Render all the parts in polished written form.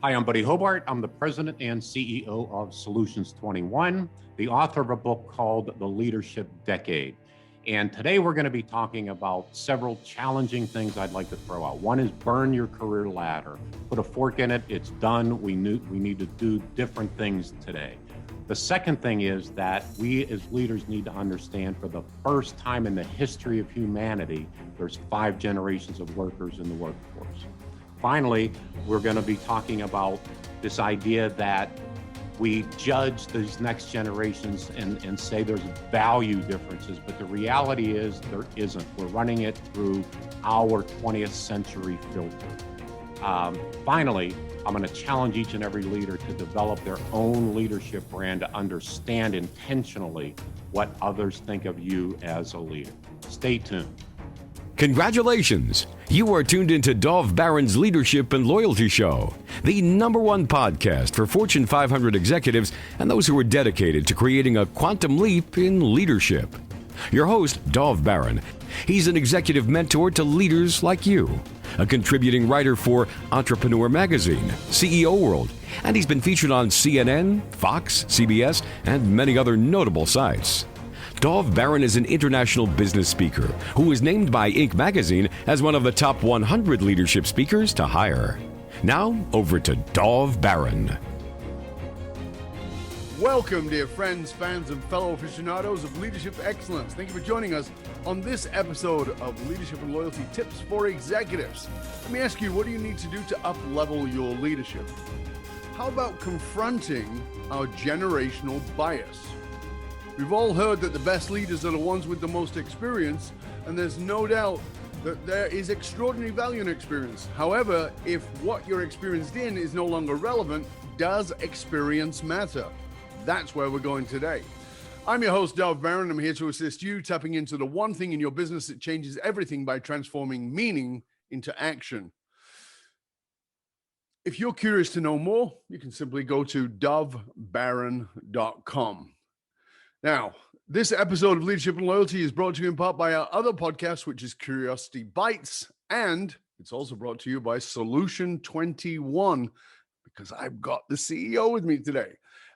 Hi, I'm Buddy Hobart. I'm the president and CEO of Solutions 21, the author of a book called The Leadership Decade. And today we're going to be talking about several challenging things I'd like to throw out. One is burn your career ladder. Put a fork in it. It's done. We need to do different things today. The second thing is that we as leaders need to understand for the first time in the history of humanity, there's 5 generations of workers in the workforce. Finally, we're going to be talking about this idea that we judge these next generations and say there's value differences, but the reality is there isn't. We're running it through our 20th century filter. Finally, I'm going to challenge each and every leader to develop their own leadership brand to understand intentionally what others think of you as a leader. Stay tuned. Congratulations! You are tuned into Dov Baron's Leadership and Loyalty Show, the #1 podcast for Fortune 500 executives and those who are dedicated to creating a quantum leap in leadership. Your host, Dov Baron. He's an executive mentor to leaders like you, a contributing writer for Entrepreneur Magazine, CEO World, and he's been featured on CNN, Fox, CBS, and many other notable sites. Dov Baron is an international business speaker who was named by Inc. magazine as one of the top 100 leadership speakers to hire. Now, over to Dov Baron. Welcome, dear friends, fans, and fellow aficionados of leadership excellence. Thank you for joining us on this episode of Leadership and Loyalty Tips for Executives. Let me ask you, what do you need to do to up-level your leadership? How about confronting our generational bias? We've all heard that the best leaders are the ones with the most experience, and there's no doubt that there is extraordinary value in experience. However, if what you're experienced in is no longer relevant, does experience matter? That's where we're going today. I'm your host, Dov Baron. I'm here to assist you tapping into the one thing in your business that changes everything by transforming meaning into action. If you're curious to know more, you can simply go to dovbaron.com. Now, this episode of Leadership and Loyalty is brought to you in part by our other podcast, which is Curiosity Bites, and it's also brought to you by Solution 21, because I've got the CEO with me today.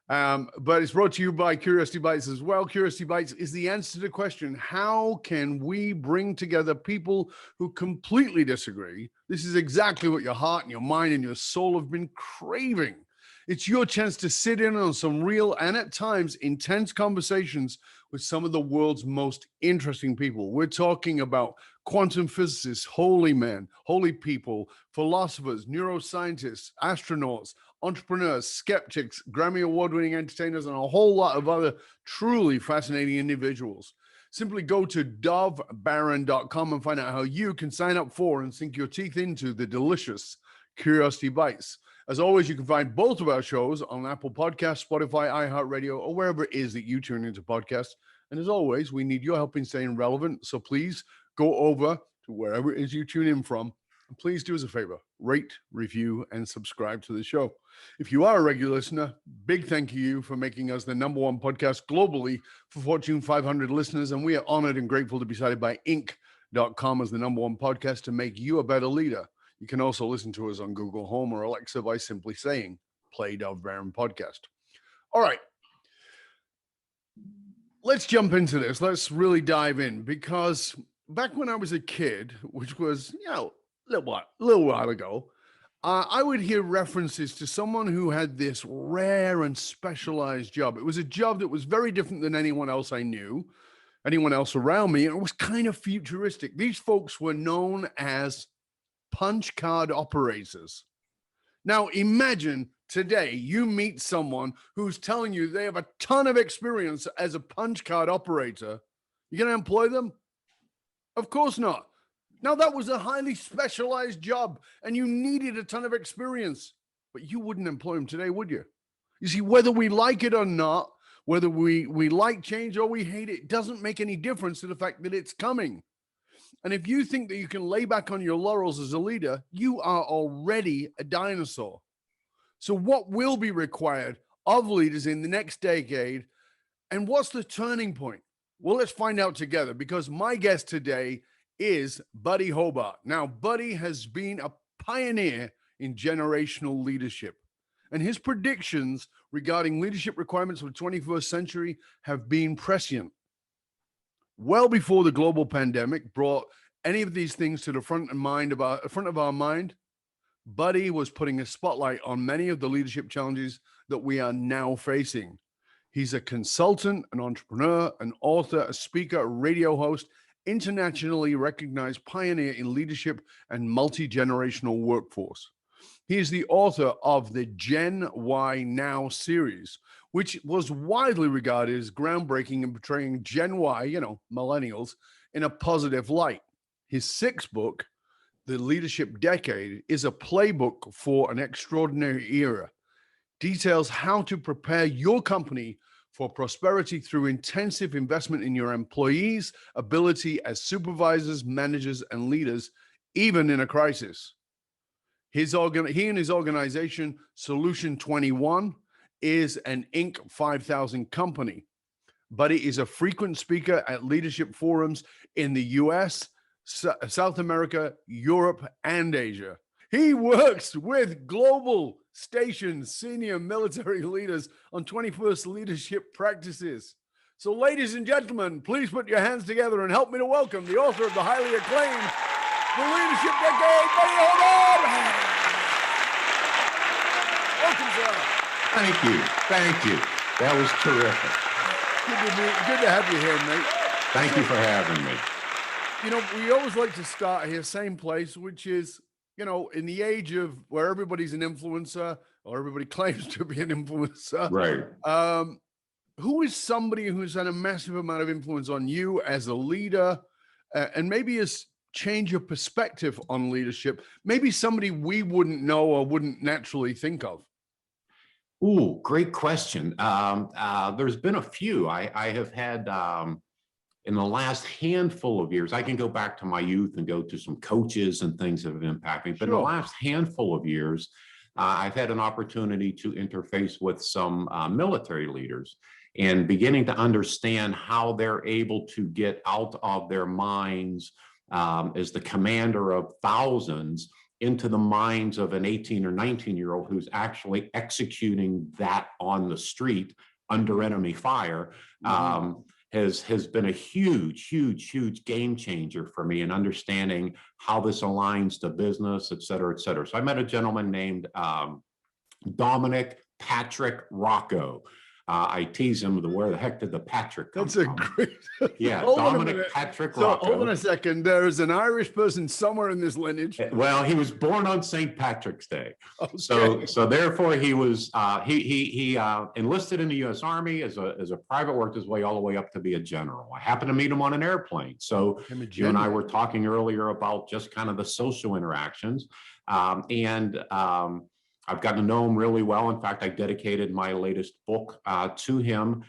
But it's brought to you by Curiosity Bites as well. Curiosity Bites is the answer to the question, how can we bring together people who completely disagree? This is exactly what your heart and your mind and your soul have been craving. It's your chance to sit in on some real and at times intense conversations with some of the world's most interesting people. We're talking about quantum physicists, holy men, holy people, philosophers, neuroscientists, astronauts, entrepreneurs, skeptics, Grammy Award-winning entertainers, and a whole lot of other truly fascinating individuals. Simply go to dovbaron.com and find out how you can sign up for and sink your teeth into the delicious Curiosity Bites. As always, you can find both of our shows on Apple Podcasts, Spotify, iHeartRadio, or wherever it is that you tune into podcasts. And as always, we need your help in staying relevant. So please go over to wherever it is you tune in from. And please do us a favor, rate, review, and subscribe to the show. If you are a regular listener, big thank you for making us the #1 podcast globally for Fortune 500 listeners. And we are honored and grateful to be cited by Inc.com as the #1 podcast to make you a better leader. You can also listen to us on Google Home or Alexa by simply saying, play Dov Baron podcast. All right. Let's jump into this. Let's really dive in, because back when I was a kid, which was, a little while ago, I would hear references to someone who had this rare and specialized job. It was a job that was very different than anyone else I knew, anyone else around me. And it was kind of futuristic. These folks were known as punch card operators. Now imagine today you meet someone who's telling you they have a ton of experience as a punch card operator. You're going to employ them? Of course not. Now that was a highly specialized job and you needed a ton of experience, but you wouldn't employ them today, would you? You see, whether we like it or not, whether we like change or we hate it, doesn't make any difference to the fact that it's coming. And if you think that you can lay back on your laurels as a leader, you are already a dinosaur. So what will be required of leaders in the next decade? And what's the turning point? Well, let's find out together, because my guest today is Buddy Hobart. Now, Buddy has been a pioneer in generational leadership. And his predictions regarding leadership requirements of the 21st century have been prescient. Well before the global pandemic brought any of these things to the front of our mind, Buddy was putting a spotlight on many of the leadership challenges that we are now facing. He's a consultant, an entrepreneur, an author, a speaker, a radio host, internationally recognized pioneer in leadership and multi-generational workforce. He is the author of the Gen Y Now series, which was widely regarded as groundbreaking in portraying Gen Y, millennials, in a positive light. His sixth book, The Leadership Decade, is a playbook for an extraordinary era. Details how to prepare your company for prosperity through intensive investment in your employees' ability as supervisors, managers, and leaders, even in a crisis. He and his organization, Solution 21, is an Inc. 5000 company. Buddy is a frequent speaker at leadership forums in the US, South America, Europe, and Asia. He works with global stations, senior military leaders on 21st leadership practices. So, ladies and gentlemen, please put your hands together and help me to welcome the author of the highly acclaimed The Leadership Decade, Buddy Hobart. Welcome, sir. Thank you. That was terrific. Good to have you here, mate. Thank you for having me. We always like to start here, same place, which is, in the age of where everybody's an influencer or everybody claims to be an influencer. Right. Who is somebody who's had a massive amount of influence on you as a leader and maybe has changed your perspective on leadership? Maybe somebody we wouldn't know or wouldn't naturally think of. Ooh, great question. There's been a few. I have had in the last handful of years, I can go back to my youth and go to some coaches and things that have impacted me. But in the last handful of years, I've had an opportunity to interface with some military leaders and beginning to understand how they're able to get out of their minds as the commander of thousands into the minds of an 18 or 19-year-old who's actually executing that on the street under enemy fire. Has been a huge game changer for me in understanding how this aligns to business, et cetera, et cetera. So I met a gentleman named Dominic Patrick Rocco. I tease him with where the heck did the Patrick come from? That's a great. Yeah, Dominic Patrick Rocco. Hold on a second. There's an Irish person somewhere in this lineage. Well, he was born on St. Patrick's Day. Okay. So therefore he was he enlisted in the U.S. Army as a private, worked his way all the way up to be a general. I happened to meet him on an airplane. So you and I were talking earlier about just kind of the social interactions. I've gotten to know him really well. In fact, I dedicated my latest book to him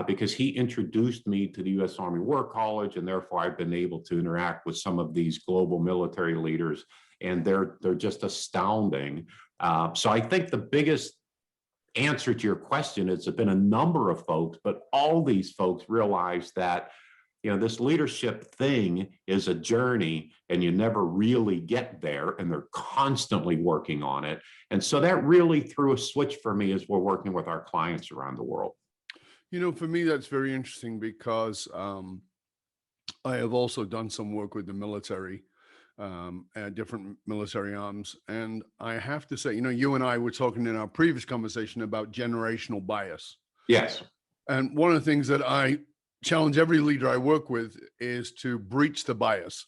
because he introduced me to the U.S. Army War College, and therefore I've been able to interact with some of these global military leaders, and they're just astounding. So I think the biggest answer to your question is there's been a number of folks, but all these folks realize that this leadership thing is a journey and you never really get there, and they're constantly working on it. And so that really threw a switch for me as we're working with our clients around the world. For me, that's very interesting because I have also done some work with the military, at different military arms. And I have to say, you and I were talking in our previous conversation about generational bias. Yes. And one of the things that I challenge every leader I work with is to breach the bias.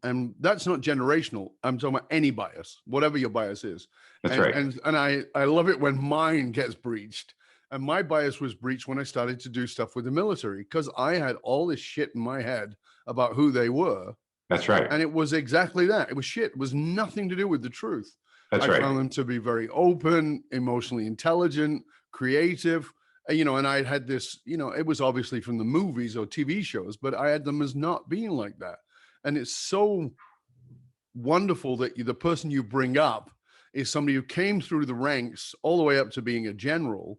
And that's not generational. I'm talking about any bias, whatever your bias is. That's right. And I love it when mine gets breached. And my bias was breached when I started to do stuff with the military because I had all this shit in my head about who they were. That's right. And it was exactly that. It was shit. It was nothing to do with the truth. That's right. I found them to be very open, emotionally intelligent, creative. And I had this, it was obviously from the movies or TV shows, but I had them as not being like that. And it's so wonderful that the person you bring up is somebody who came through the ranks all the way up to being a general,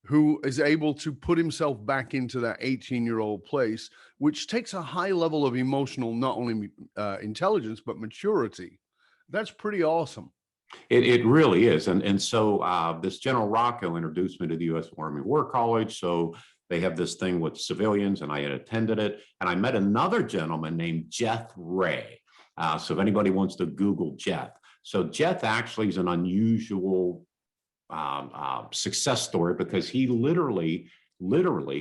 who is able to put himself back into that 18-year-old place, which takes a high level of emotional, not only intelligence, but maturity. That's pretty awesome. It really is. And so this General Rocco introduced me to the U.S. Army War College. So they have this thing with civilians, and I had attended it. And I met another gentleman named Jeff Ray. So if anybody wants to Google Jeff. So Jeff actually is an unusual success story, because he literally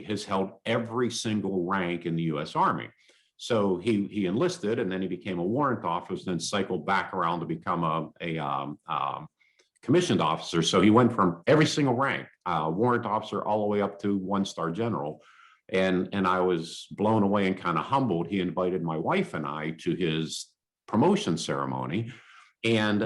has held every single rank in the U.S. Army. So he enlisted, and then he became a warrant officer, then cycled back around to become a commissioned officer. So he went from every single rank, warrant officer, all the way up to 1-star general. And I was blown away and kind of humbled. He invited my wife and I to his promotion ceremony. And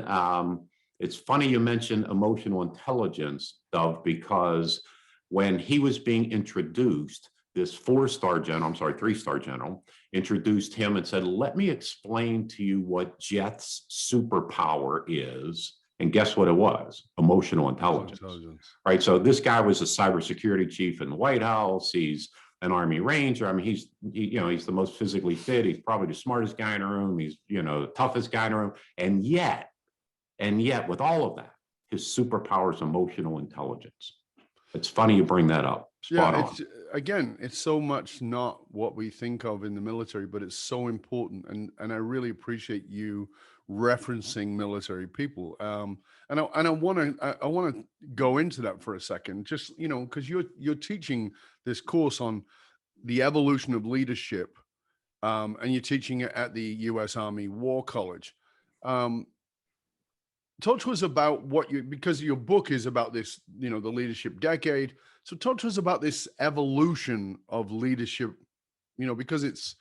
it's funny you mentioned emotional intelligence, Dove, because when he was being introduced, this 3-star general introduced him and said, let me explain to you what Jeff's superpower is. And guess what it was? Emotional intelligence. Right. So this guy was a cybersecurity chief in the White House. He's an Army Ranger. I mean, he's the most physically fit. He's probably the smartest guy in the room. He's, the toughest guy in the room. And yet with all of that, his superpower is emotional intelligence. It's funny you bring that up. Spot on. It's so much not what we think of in the military, but it's so important. And I really appreciate you referencing military people. And I want to go into that for a second, just, because you're teaching this course on the evolution of leadership, and you're teaching it at the U.S. Army War College. Talk to us about because your book is about this, the leadership decade. So talk to us about this evolution of leadership, because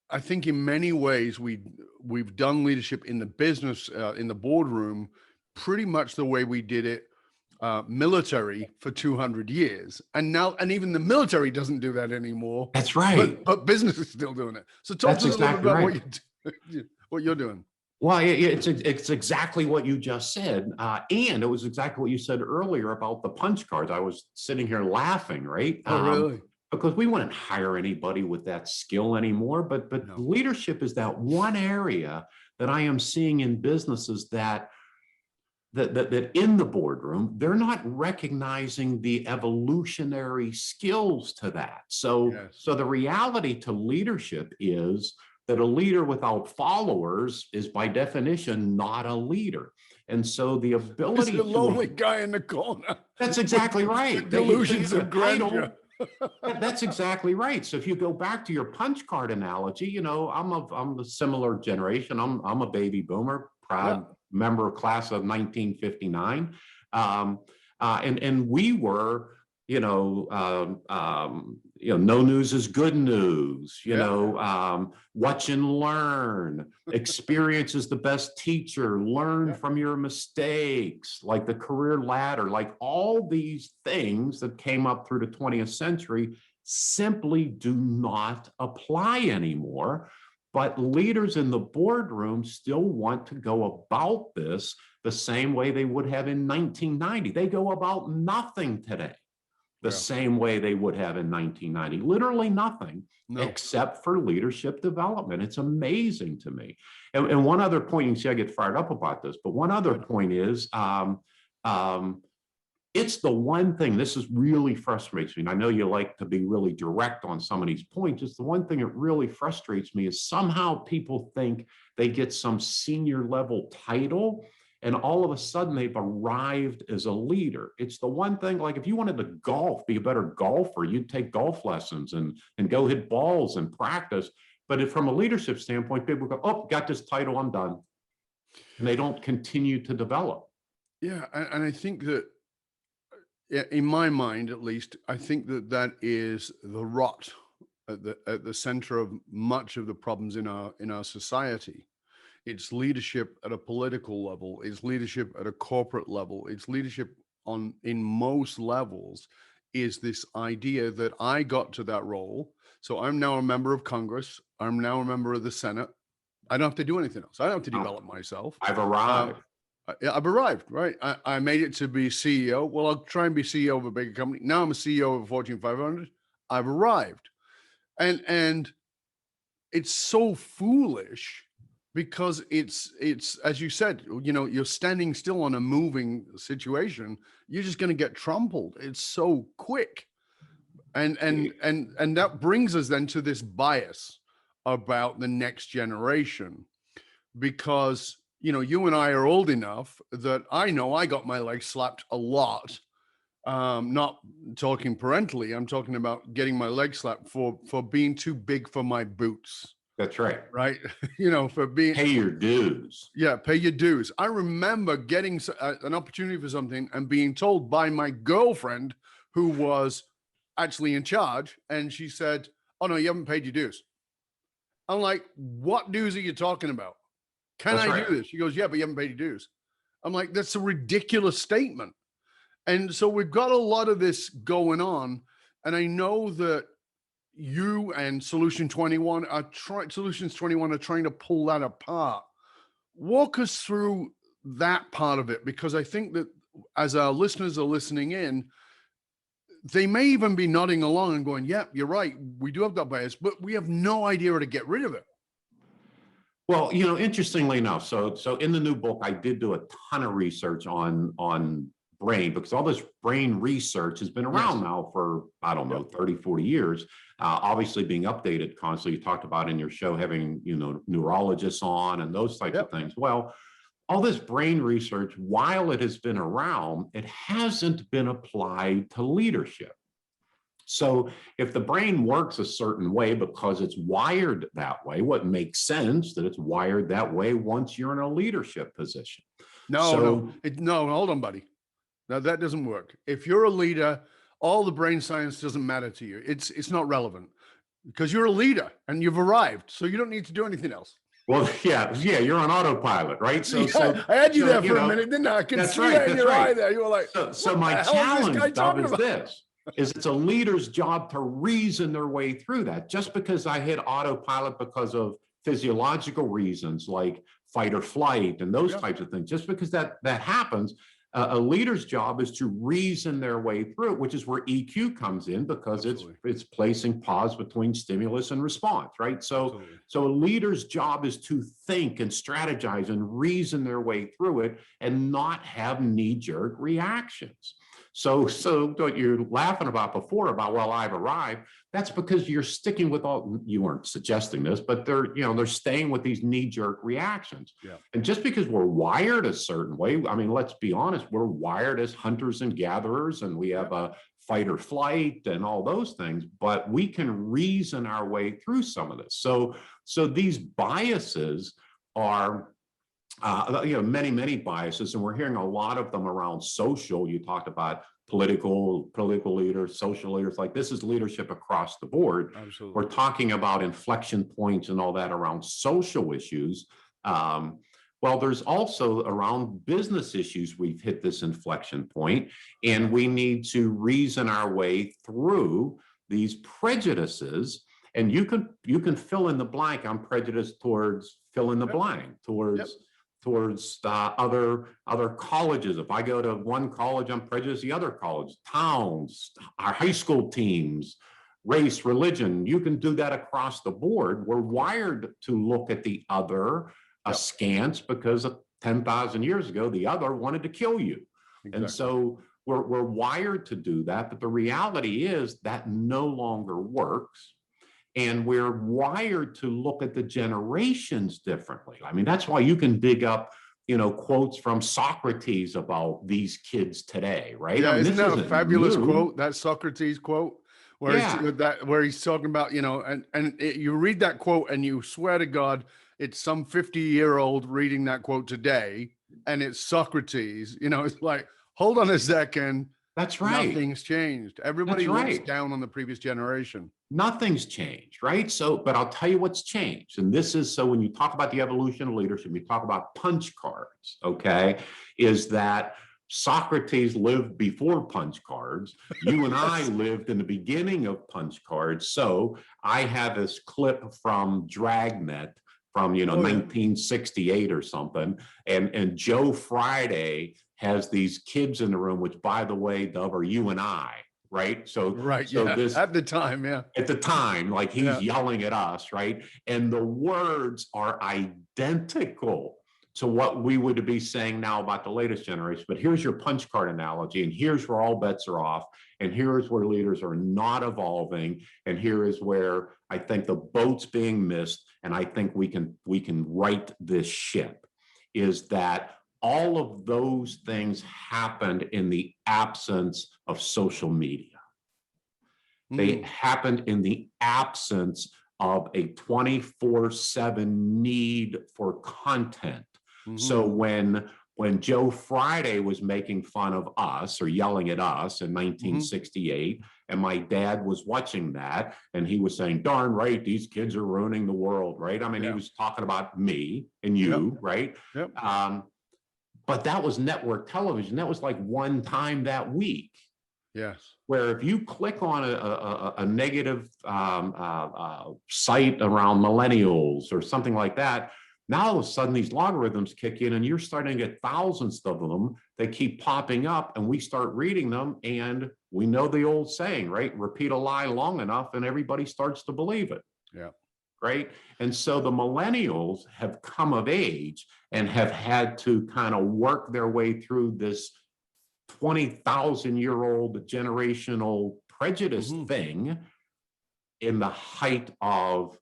I think in many ways we've done leadership in the business, in the boardroom, pretty much the way we did it military for 200 years. And even the military doesn't do that anymore. That's right. But business is still doing it. So talk to us a little bit about what you're doing. Well, it's exactly what you just said. And it was exactly what you said earlier about the punch cards. I was sitting here laughing, right? Oh, really? Because we wouldn't hire anybody with that skill anymore. But no. Leadership is that one area that I am seeing in businesses that in the boardroom, they're not recognizing the evolutionary skills to that. So, yes. So the reality to leadership is that a leader without followers is by definition not a leader. And so the ability to— the lonely guy in the corner. That's exactly right. Delusions of grandeur. That's exactly right. So if you go back to your punch card analogy, I'm a similar generation. I'm a baby boomer, proud member of class of 1959. And we were, no news is good news, watch and learn, experience is the best teacher, learn from your mistakes, like the career ladder, like all these things that came up through the 20th century simply do not apply anymore. But leaders in the boardroom still want to go about this the same way they would have in 1990. They go about nothing today the same way they would have in 1990. Literally nothing except for leadership development. It's amazing to me. And one other point, you can see I get fired up about this, but one other point is, it's the one thing, this is really frustrates me. And I know you like to be really direct on some of these points. It's the one thing that really frustrates me is somehow people think they get some senior level title and all of a sudden they've arrived as a leader. It's the one thing, like if you wanted to golf, be a better golfer, you'd take golf lessons and go hit balls and practice. But from a leadership standpoint, people go, oh, got this title, I'm done. And they don't continue to develop. Yeah, and I think that, in my mind, at least, I think that is the rot at the center of much of the problems in our society. It's leadership at a political level. It's leadership at a corporate level. It's leadership in most levels. Is this idea that I got to that role, so I'm now a member of Congress. I'm now a member of the Senate. I don't have to do anything else. I don't have to develop myself. I've arrived. I've arrived, right? I made it to be CEO. Well, I'll try and be CEO of a bigger company. Now I'm a CEO of a Fortune 500. I've arrived. And it's so foolish because it's as you said, you're standing still on a moving situation. You're just going to get trampled. It's so quick. And that brings us then to this bias about the next generation, because you and I are old enough that I know I got my legs slapped a lot. Not talking parentally, I'm talking about getting my leg slapped for being too big for my boots. That's right. Right. For being Pay your dues. Yeah, pay your dues. I remember getting an opportunity for something and being told by my girlfriend, who was actually in charge, and she said, "Oh no, you haven't paid your dues." I'm like, "What dues are you talking about? Can I do this?" She goes, "Yeah, but you haven't paid your dues." I'm like, "That's a ridiculous statement." And so we've got a lot of this going on, and I know that you and Solutions 21 are trying to pull that apart. Walk us through that part of it, because I think that as our listeners are listening in, they may even be nodding along and going, "Yeah, you're right. We do have that bias, but we have no idea how to get rid of it." Well, interestingly enough, so in the new book, I did do a ton of research on brain, because all this brain research has been around now for, I don't know, 30, 40 years, obviously being updated constantly. You talked about in your show having, neurologists on and those types of things. Well, all this brain research, while it has been around, it hasn't been applied to leadership. So if the brain works a certain way because it's wired that way, what makes sense that it's wired that way once you're in a leadership position. No, hold on, buddy. Now that doesn't work. If you're a leader, all the brain science doesn't matter to you. It's not relevant, because you're a leader and you've arrived, so you don't need to do anything else. Well, yeah, you're on autopilot, right? So I had you there for a minute, didn't I? I can see that in your eye there. You were like, so my challenge is it's a leader's job to reason their way through that. Just because I hit autopilot because of physiological reasons like fight or flight and those types of things, just because that happens, a leader's job is to reason their way through it, which is where EQ comes in, because it's placing pause between stimulus and response, right? So a leader's job is to think and strategize and reason their way through it and not have knee-jerk reactions. So what you're laughing about before about, well, I've arrived, that's because you're sticking with you weren't suggesting this, but they're staying with these knee-jerk reactions. Yeah. And just because we're wired a certain way, I mean, let's be honest, we're wired as hunters and gatherers, and we have a fight or flight and all those things, but we can reason our way through some of this. So these biases are many biases, and we're hearing a lot of them around social. You talked about political leaders, social leaders, like this is leadership across the board. Absolutely. We're talking about inflection points and all that around social issues. Well, there's also around business issues, we've hit this inflection point, and we need to reason our way through these prejudices. And you can fill in the blank. I'm prejudiced towards fill in the blank, towards other colleges. If I go to one college, I'm prejudiced the other college, towns, our high school teams, race, religion. You can do that across the board. We're wired to look at the other askance because 10,000 years ago, the other wanted to kill you. Exactly. And so we're wired to do that. But the reality is that no longer works. And we're wired to look at the generations differently. I mean, that's why you can dig up, quotes from Socrates about these kids today, right? Yeah, I mean, isn't that a fabulous quote, that Socrates quote, where he's talking about, and you read that quote and you swear to God, it's some 50-year-old reading that quote today, and it's Socrates. It's like, hold on a second. That's right. Nothing's changed. Everybody looks down on the previous generation. Nothing's changed, right? But I'll tell you what's changed. And this is, so when you talk about the evolution of leadership, you talk about punch cards, okay? Is that Socrates lived before punch cards. You and I lived in the beginning of punch cards. So I have this clip from Dragnet from 1968 or something, and Joe Friday has these kids in the room, which, by the way, Dov, are you and I, right? Right. So Yeah. this At the time. Yeah. at the time, like he's Yeah. yelling at us, right? And the words are identical to what we would be saying now about the latest generation. But here's your punch card analogy, and here's where all bets are off, and here's where leaders are not evolving, and here is where I think the boat's being missed, and I think we can right this ship, is that all of those things happened in the absence of social media. They happened in the absence of a 24/7 need for content. So when Joe Friday was making fun of us or yelling at us in 1968, and my dad was watching that, and he was saying, darn right, these kids are ruining the world, right? I mean, he was talking about me and you, right? Yep. But that was network television. That was like one time that week. Yes. Where if you click on a negative site around millennials or something like that, now all of a sudden these logarithms kick in and you're starting to get thousands of them that keep popping up, and we start reading them, and we know the old saying, right? Repeat a lie long enough and everybody starts to believe it. Yeah. Right. And so the millennials have come of age and have had to kind of work their way through this 20,000-year-old generational prejudice thing in the height of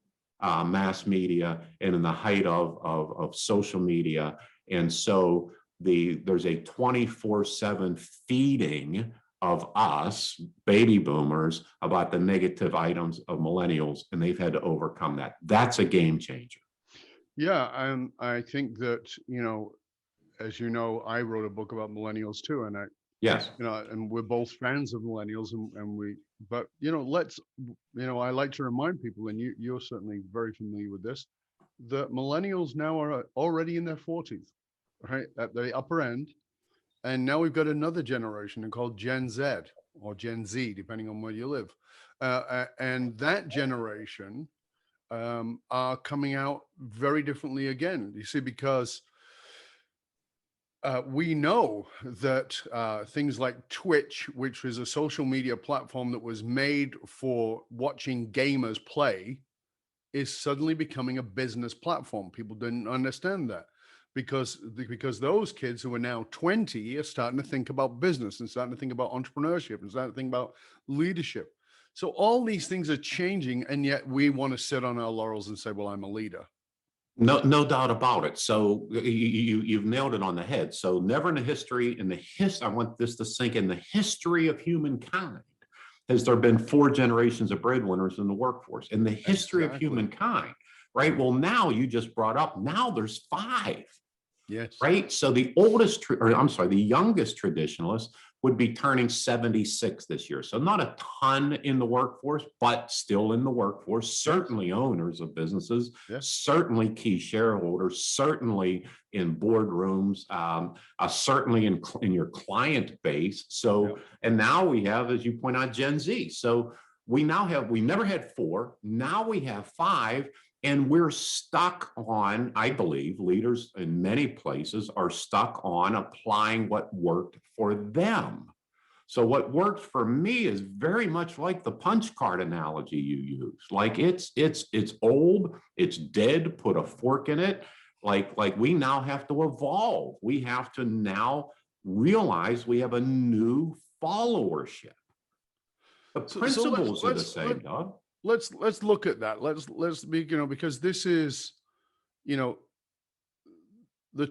mass media and in the height of social media. And so there's a 24/7 feeding of us baby boomers about the negative items of millennials, and they've had to overcome that. That's a game changer. Yeah. And I think that, as you know, I wrote a book about millennials too, and Yes. and we're both fans of millennials, but I like to remind people, and you're certainly very familiar with this, that millennials now are already in their 40s, right, at the upper end, and now we've got another generation called Gen Z or Gen Z, depending on where you live, and that generation are coming out very differently again. You see, because we know that things like Twitch, which is a social media platform that was made for watching gamers play, is suddenly becoming a business platform. People didn't understand that because those kids who are now 20 are starting to think about business and starting to think about entrepreneurship and starting to think about leadership. So all these things are changing, and yet we want to sit on our laurels and say, well, I'm a leader. No doubt about it. So you've nailed it on the head. So never in the history, I want this to sink in, the history of humankind, has there been 4 generations of breadwinners in the workforce in the history of humankind, right? Well, now you just brought up, now there's 5. Yes. Right. So the youngest traditionalist would be turning 76 this year. So not a ton in the workforce, but still in the workforce, certainly owners of businesses, certainly key shareholders, certainly in boardrooms, certainly in your client base. So, and now we have, as you point out, Gen Z. So we never had 4, now we have 5. And we're stuck on, I believe, leaders in many places are stuck on applying what worked for them. So what worked for me is very much like the punch card analogy you use. Like it's old, it's dead, put a fork in it. Like we now have to evolve. We have to now realize we have a new follower-ship. The principles are the same, Doug. Let's look at that. Let's be, because this is, the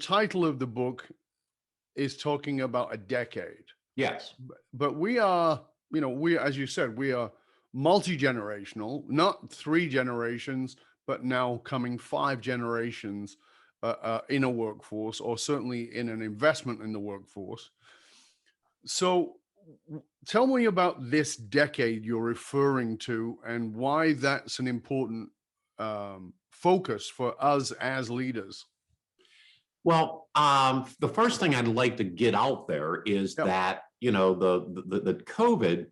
title of the book is talking about a decade. Yes. But we are, as you said, we are multi-generational, not 3 generations, but now coming 5 generations in a workforce, or certainly in an investment in the workforce. So tell me about this decade you're referring to and why that's an important focus for us as leaders. Well, the first thing I'd like to get out there is that, the COVID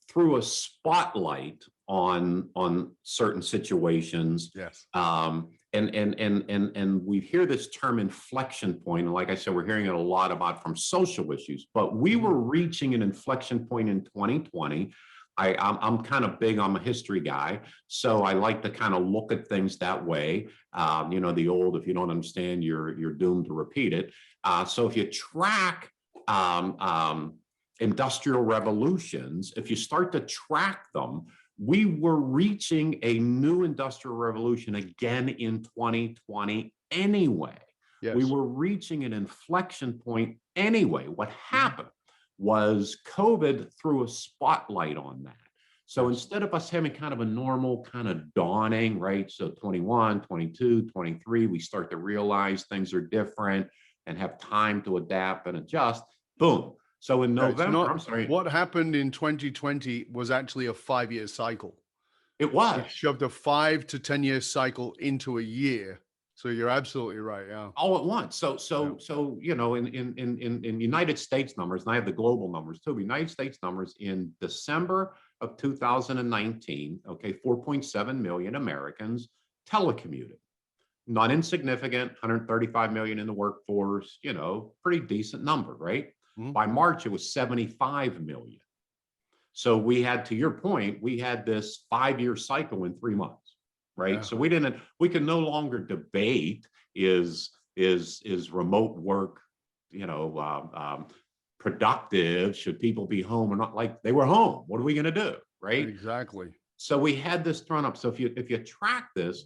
threw a spotlight on certain situations. Yes. and we hear this term inflection point, and like I said, we're hearing it a lot about from social issues, but we were reaching an inflection point in 2020. I'm kind of big, I'm a history guy, so I like to kind of look at things that way. You know, the old, if you don't understand, you're doomed to repeat it. So if you track industrial revolutions, if you start to track them, we were reaching a new industrial revolution again in 2020 anyway. Yes. We were reaching an inflection point anyway. What happened was COVID threw a spotlight on that. So instead of us having kind of a normal kind of dawning, right? So 21, 22, 23, we start to realize things are different and have time to adapt and adjust. Boom. So in November, I'm sorry. What happened in 2020 was actually a 5-year cycle. It was. It shoved a 5 to 10 year cycle into a year. So you're absolutely right. Yeah. All at once. So you know, in United States numbers, and I have the global numbers too. United States numbers in December of 2019, okay, 4.7 million Americans telecommuted. Not insignificant, 135 million in the workforce, you know, pretty decent number, right? By March, it was 75 million. So we had, to your point, we had this 5-year cycle in 3 months, right? Yeah. So we can no longer debate is remote work, you know, productive? Should people be home or not? Like, they were home. What are we going to do, right? Exactly. So we had this thrown up. So if you track this,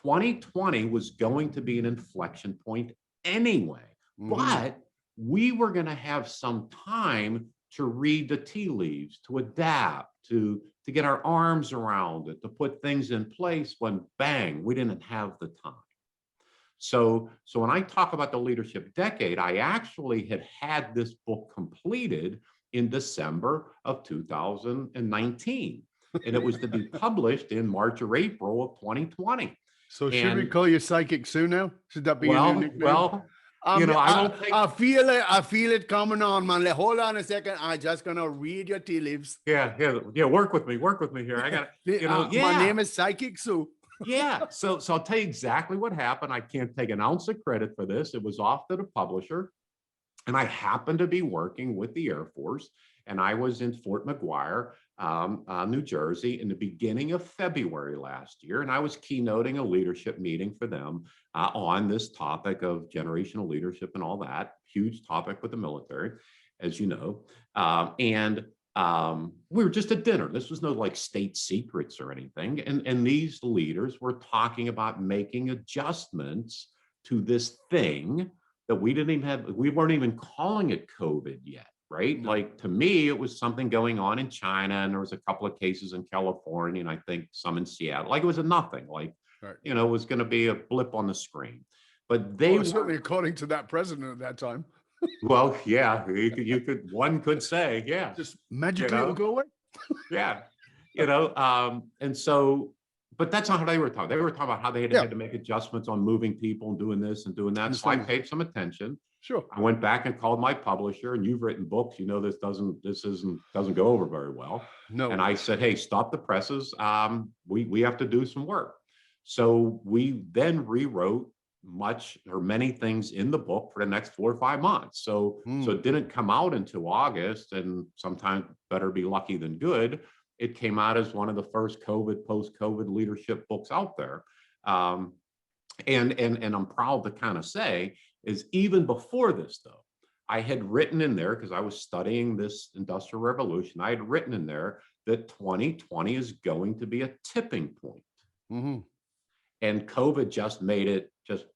2020 was going to be an inflection point anyway, but we were going to have some time to read the tea leaves, to adapt, to get our arms around it, to put things in place when bang, we didn't have the time. So when I talk about the leadership decade, I actually had this book completed in December of 2019, and it was to be published in March or April of 2020. So should we call you Psychic Sue now? Should that be your new nickname? Well, you know, I feel it coming on, man. Hold on a second. I'm just gonna read your tea leaves. Yeah. Work with me here. I got my name is Psychic Sue. Yeah. So I'll tell you exactly what happened. I can't take an ounce of credit for this. It was off to the publisher, and I happened to be working with the Air Force, and I was in Fort McGuire, New Jersey, in the beginning of February last year, and I was keynoting a leadership meeting for them on this topic of generational leadership and all that, huge topic with the military, as you know. We were just at dinner. This was no like state secrets or anything. And these leaders were talking about making adjustments to this thing that we didn't even have. We weren't even calling it COVID yet, right? Like, to me, it was something going on in China, and there was a couple of cases in California, and I think some in Seattle. Like, it was a nothing. Like, you know, it was going to be a blip on the screen. But they certainly, according to that president at that time. Well, yeah, one could say, yeah, just magically it'll go away. Yeah, you know, and so, but that's not how they were talking. They were talking about how they had to make adjustments on moving people and doing this and doing that. So I paid some attention. Sure. I went back and called my publisher, and you've written books. You know, this doesn't go over very well. No. And I said, hey, stop the presses. We have to do some work. So we then rewrote many things in the book for the next 4 or 5 months. So it didn't come out until August, and sometimes better be lucky than good. It came out as one of the first post-COVID leadership books out there. And I'm proud to kind of say is, even before this though, I had written in there, because I was studying this industrial revolution, I had written in there that 2020 is going to be a tipping point. And COVID just made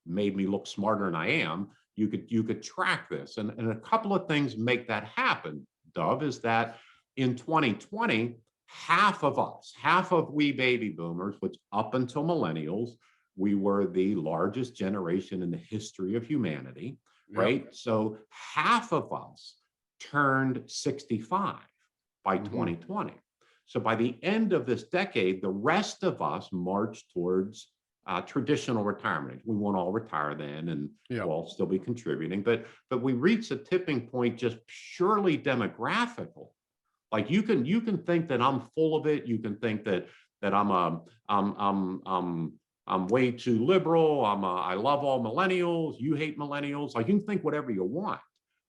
me look smarter than I am. You could track this, and a couple of things make that happen, Dove, is that in 2020, half of we baby boomers, which up until millennials, we were the largest generation in the history of humanity, right? So half of us turned 65 by 2020. So by the end of this decade, the rest of us marched towards traditional retirement. We won't all retire then, and we'll all still be contributing, but we reached a tipping point just purely demographical. Like, you can think that I'm full of it. You can think that I'm I'm way too liberal. I love all millennials. You hate millennials. Like, you can think whatever you want,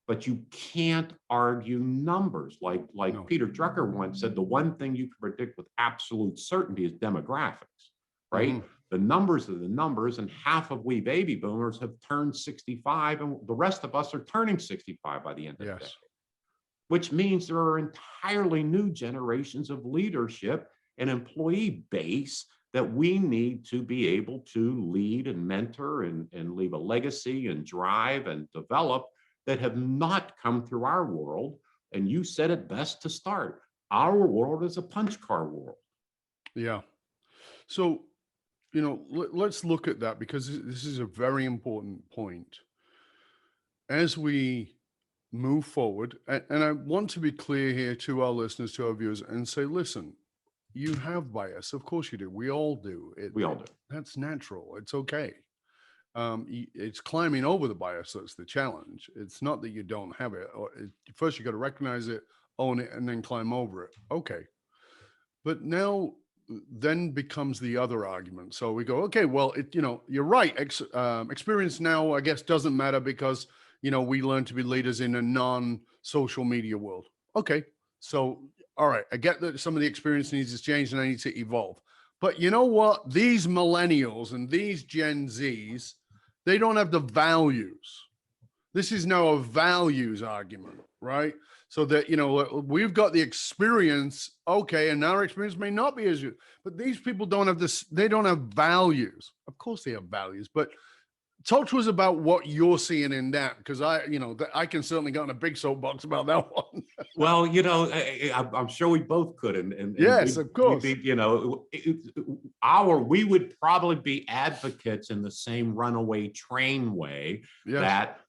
but you can't argue numbers. Like No. Peter Drucker once said, the one thing you can predict with absolute certainty is demographics, right? Mhm. The numbers are the numbers, and half of we baby boomers have turned 65, and the rest of us are turning 65 by the end of the Yes. decade, which means there are entirely new generations of leadership and employee base that we need to be able to lead and mentor and leave a legacy and drive and develop that have not come through our world. And you said it best to start. Our world is a punch card world. Yeah. So, let's look at that, because this is a very important point. As we move forward, and I want to be clear here to our listeners, to our viewers, and say, listen, you have bias. Of course you do. We all do. We all do. That's natural. It's okay. It's climbing over the bias that's the challenge. It's not that you don't have it. First, you got to recognize it, own it, and then climb over it. Okay. But now then becomes the other argument. So we go, okay, well, you're right. Experience now, I guess, doesn't matter because, we learn to be leaders in a non-social media world. Okay. So, all right, I get that some of the experience needs to change and I need to evolve. But you know what? These millennials and these Gen Zs, they don't have the values. This is now a values argument, right? So that, we've got the experience, okay, and our experience may not be as good, but these people don't have this, they don't have values. Of course they have values, but talk to us about what you're seeing in that, because I can certainly get on a big soapbox about that one. Well, I'm sure we both could, and yes, of course. We would probably be advocates in the same runaway train way that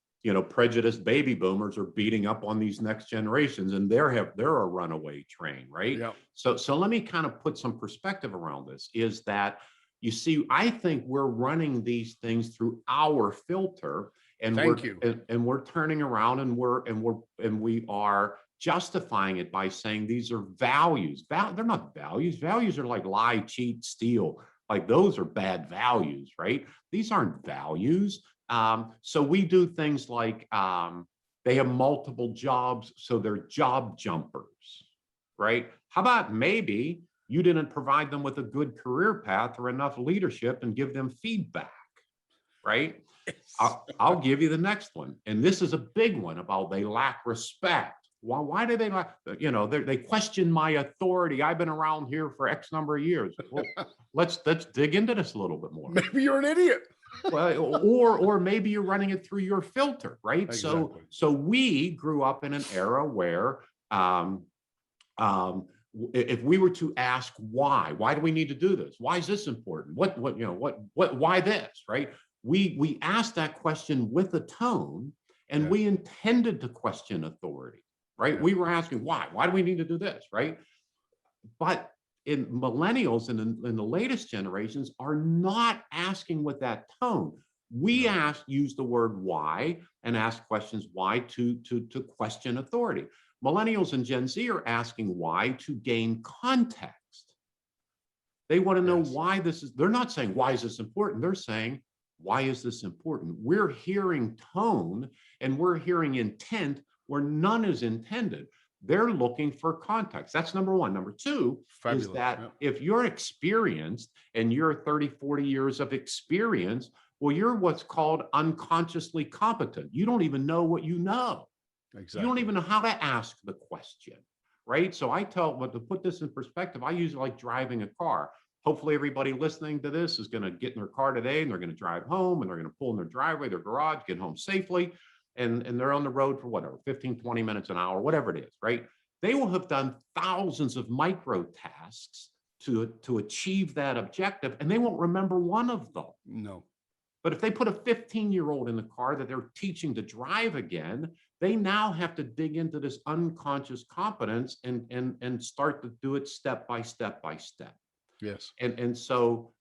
prejudiced baby boomers are beating up on these next generations, and they're a runaway train, right? Yeah. So let me kind of put some perspective around this. Is that, you see, I think we're running these things through our filter, and we're turning around and we are justifying it by saying these are values. They're not values. Values are like lie, cheat, steal. Like, those are bad values, right? These aren't values. So we do things like they have multiple jobs, so they're job jumpers, right? How about maybe you didn't provide them with a good career path or enough leadership and give them feedback, right? I'll give you the next one. And this is a big one about they lack respect. Why do they lack? They question my authority. I've been around here for X number of years. Well, let's dig into this a little bit more. Maybe you're an idiot. Well, or maybe you're running it through your filter, right? Exactly. So we grew up in an era where if we were to ask why do we need to do this? Why is this important? Why this, right? We asked that question with a tone, and we intended to question authority, right? We were asking why do we need to do this, right? But in millennials and in the latest generations are not asking with that tone. We use the word why and ask questions why to question authority. Millennials and Gen Z are asking why to gain context. They want to know why this is. They're not saying, why is this important? They're saying, why is this important? We're hearing tone and we're hearing intent where none is intended. They're looking for context. That's number one. Number two is that if you're experienced and you're 30, 40 years of experience, well, you're what's called unconsciously competent. You don't even know what you know. Exactly. You don't even know how to ask the question, right? So to put this in perspective, I use it like driving a car. Hopefully everybody listening to this is going to get in their car today and they're going to drive home and they're going to pull in their driveway, their garage, get home safely. And they're on the road for whatever, 15, 20 minutes, an hour, whatever it is, right? They will have done thousands of micro tasks to achieve that objective, and they won't remember one of them. No. But if they put a 15-year-old in the car that they're teaching to drive again, they now have to dig into this unconscious competence and start to do it step by step by step. Yes. And so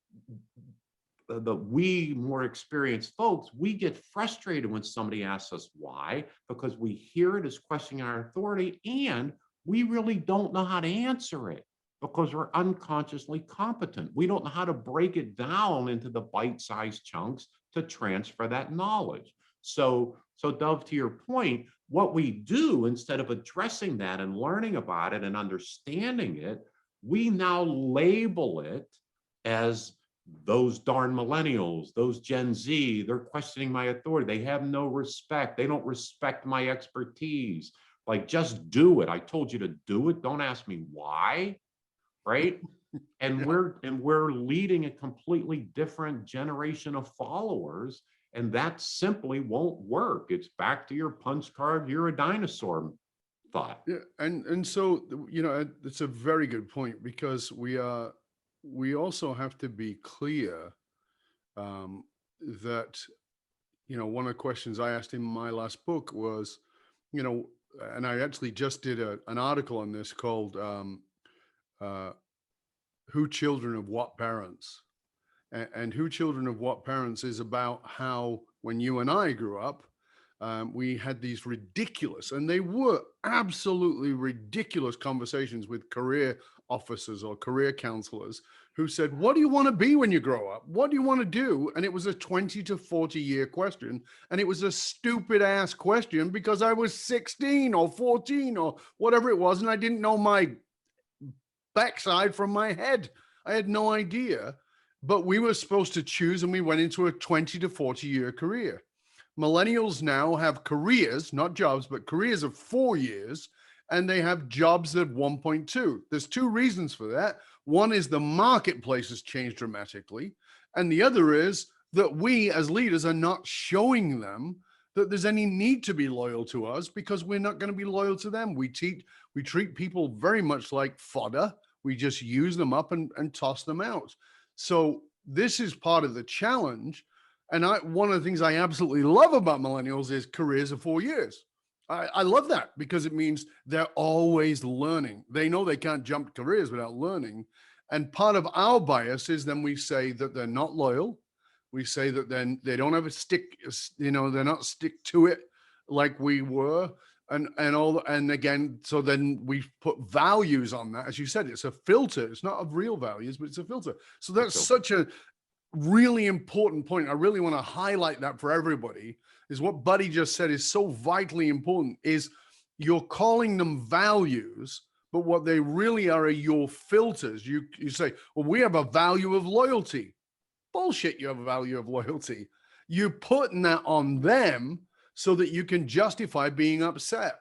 we more experienced folks, we get frustrated when somebody asks us why, because we hear it as questioning our authority and we really don't know how to answer it. because we're unconsciously competent. We don't know how to break it down into the bite-sized chunks to transfer that knowledge. So Dove, to your point, what we do instead of addressing that and learning about it and understanding it, we now label it as those darn millennials, those Gen Z, they're questioning my authority. They have no respect. They don't respect my expertise. Like, just do it. I told you to do it. Don't ask me why, right? And we're leading a completely different generation of followers, and that simply won't work. It's back to your punch card, you're a dinosaur thought. Yeah, and so it's a very good point, because we also have to be clear that one of the questions I asked in my last book was, and I actually just did an article on this called "Who Children of What Parents," and "Who Children of What Parents" is about how when you and I grew up, we had these ridiculous, and they were absolutely ridiculous, conversations with career officers or career counselors who said, "What do you want to be when you grow up? What do you want to do?" And it was a 20 to 40 year question. And it was a stupid ass question because I was 16 or 14 or whatever it was. And I didn't know my backside from my head. I had no idea, but we were supposed to choose, and we went into a 20 to 40 year career. Millennials now have careers, not jobs, but careers of 4 years, and they have jobs at 1.2. There's two reasons for that. One is the marketplace has changed dramatically, and the other is that we as leaders are not showing them that there's any need to be loyal to us, because we're not going to be loyal to them. We treat people very much like fodder. We just use them up and toss them out. So this is part of the challenge. And one of the things I absolutely love about millennials is careers of 4 years. I love that, because it means they're always learning. They know they can't jump careers without learning. And part of our bias is then we say that they're not loyal. We say that then they don't have a stick, they're not stick to it like we were. And again, so then we put values on that. As you said, it's a filter. It's not of real values, but it's a filter. So that's such a really important point. I really want to highlight that for everybody, is what Buddy just said is so vitally important, is you're calling them values, but what they really are your filters. You say, well, we have a value of loyalty. Bullshit, you have a value of loyalty. You're putting that on them so that you can justify being upset.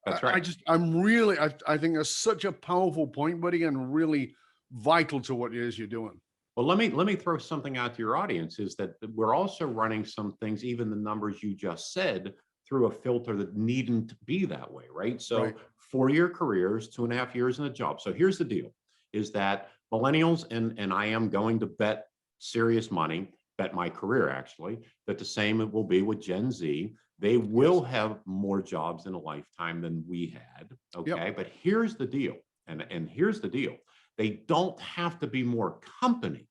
That's right. I think that's such a powerful point, Buddy, and really vital to what it is you're doing. Well, let me throw something out to your audience, is that we're also running some things, even the numbers you just said, through a filter that needn't be that way, right? So right. 4-year careers, 2.5 years in a job. So here's the deal, is that millennials, and I am going to bet serious money, bet my career actually, that the same it will be with Gen Z. They will have more jobs in a lifetime than we had, okay? Yep. But here's the deal, and here's the deal. They don't have to be more companies.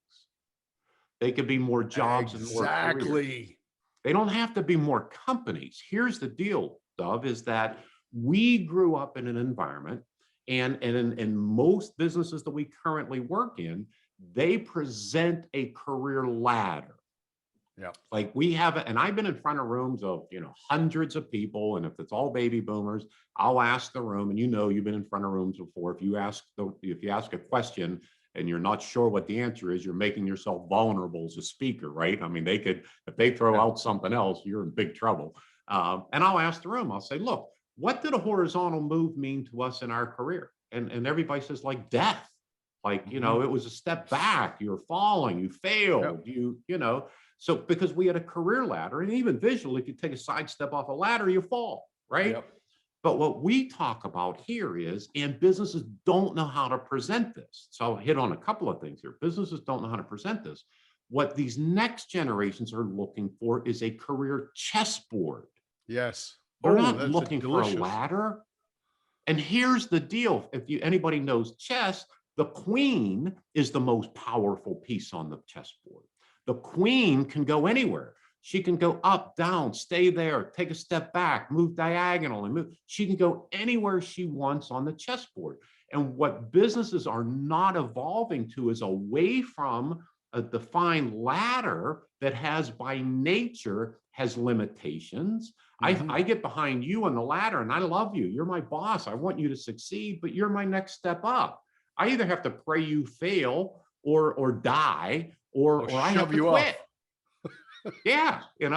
They could be more jobs and more careers. Exactly. They don't have to be more companies. Here's the deal, Dove, is that we grew up in an environment, and in most businesses that we currently work in, they present a career ladder. Yeah. Like we have, and I've been in front of rooms of, hundreds of people. And if it's all baby boomers, I'll ask the room, and you've been in front of rooms before. If you ask a question and you're not sure what the answer is, you're making yourself vulnerable as a speaker, right? I mean, if they throw out something else, you're in big trouble. And I'll ask the room, I'll say, look, what did a horizontal move mean to us in our career? And everybody says, like, death. Like, it was a step back, you're falling, you failed, So because we had a career ladder, and even visually, if you take a side step off a ladder, you fall, right? Yep. But what we talk about here is, and businesses don't know how to present this. So I'll hit on a couple of things here. Businesses don't know how to present this. What these next generations are looking for is a career chessboard. Yes. They're not looking for a ladder. And here's the deal. If anybody knows chess, the queen is the most powerful piece on the chessboard. The queen can go anywhere. She can go up, down, stay there, take a step back, move diagonal and move. She can go anywhere she wants on the chessboard. And what businesses are not evolving to is away from a defined ladder that has by nature has limitations. I get behind you on the ladder and I love you. You're my boss. I want you to succeed, but you're my next step up. I either have to pray you fail or die or I have to quit. Yeah, and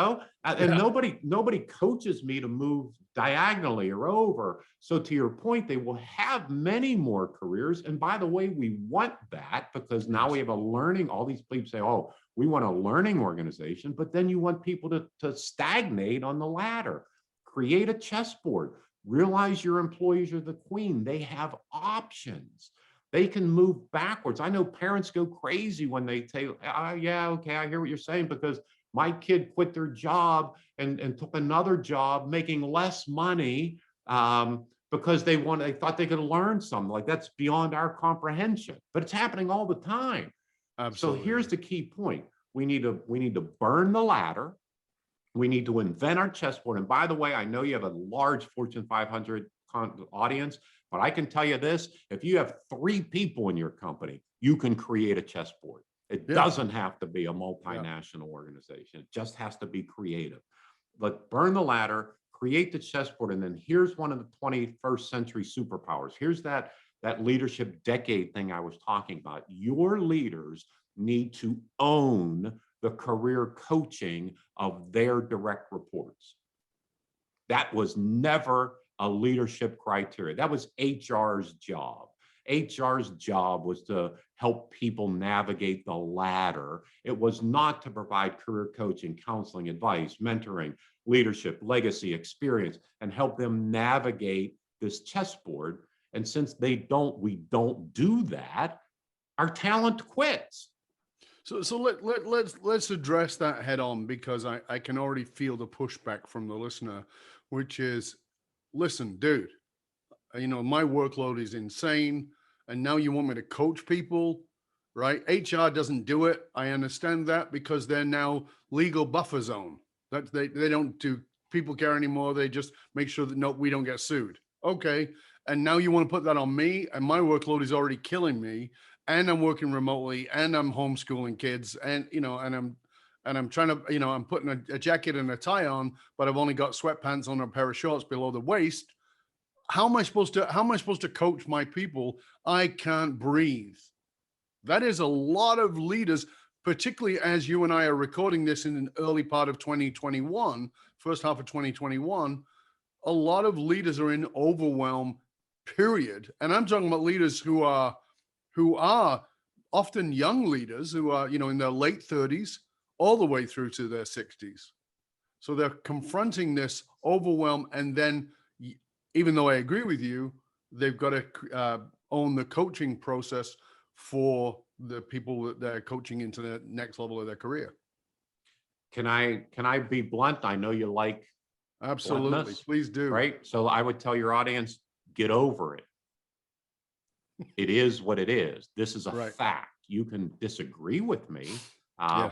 nobody coaches me to move diagonally or over. So to your point, they will have many more careers. And by the way, we want that because now we have a learning, all these people say, oh, we want a learning organization, but then you want people to stagnate on the ladder. Create a chessboard. Realize your employees are the queen. They have options. They can move backwards. I know parents go crazy when they say, yeah, okay, I hear what you're saying, because my kid quit their job and took another job making less money because they thought they could learn something. Like, that's beyond our comprehension, but it's happening all the time. Absolutely. So here's the key point. We need to burn the ladder. We need to invent our chessboard. And by the way, I know you have a large Fortune 500 audience, but I can tell you this, if you have 3 people in your company, you can create a chessboard. It doesn't have to be a multinational organization. It just has to be creative. But burn the ladder, create the chessboard, and then here's one of the 21st century superpowers. Here's that leadership decade thing I was talking about. Your leaders need to own the career coaching of their direct reports. That was never a leadership criteria. That was HR's job. HR's job was to help people navigate the ladder. It was not to provide career coaching, counseling, advice, mentoring, leadership, legacy, experience, and help them navigate this chessboard. And since we don't do that, our talent quits. So let's address that head on, because I can already feel the pushback from the listener, which is, listen, dude, my workload is insane. And now you want me to coach people, right? HR doesn't do it. I understand that, because they're now legal buffer zone. That they don't do people care anymore. They just make sure that we don't get sued. Okay. And now you want to put that on me, and my workload is already killing me, and I'm working remotely, and I'm homeschooling kids, and I'm trying to, I'm putting a jacket and a tie on, but I've only got sweatpants on, a pair of shorts below the waist. How am I supposed to coach my people? I can't breathe. That is a lot of leaders, particularly as you and I are recording this in an early part of 2021, first half of 2021. A lot of leaders are in overwhelm, period. And I'm talking about leaders who are often young leaders who are, in their late 30s, all the way through to their 60s. So they're confronting this overwhelm, and then, even though I agree with you, they've got to own the coaching process for the people that they're coaching into the next level of their career. Can I be blunt? I know you like absolutely bluntness, please do. Right. So I would tell your audience, get over it. It is what it is. This is a fact. You can disagree with me,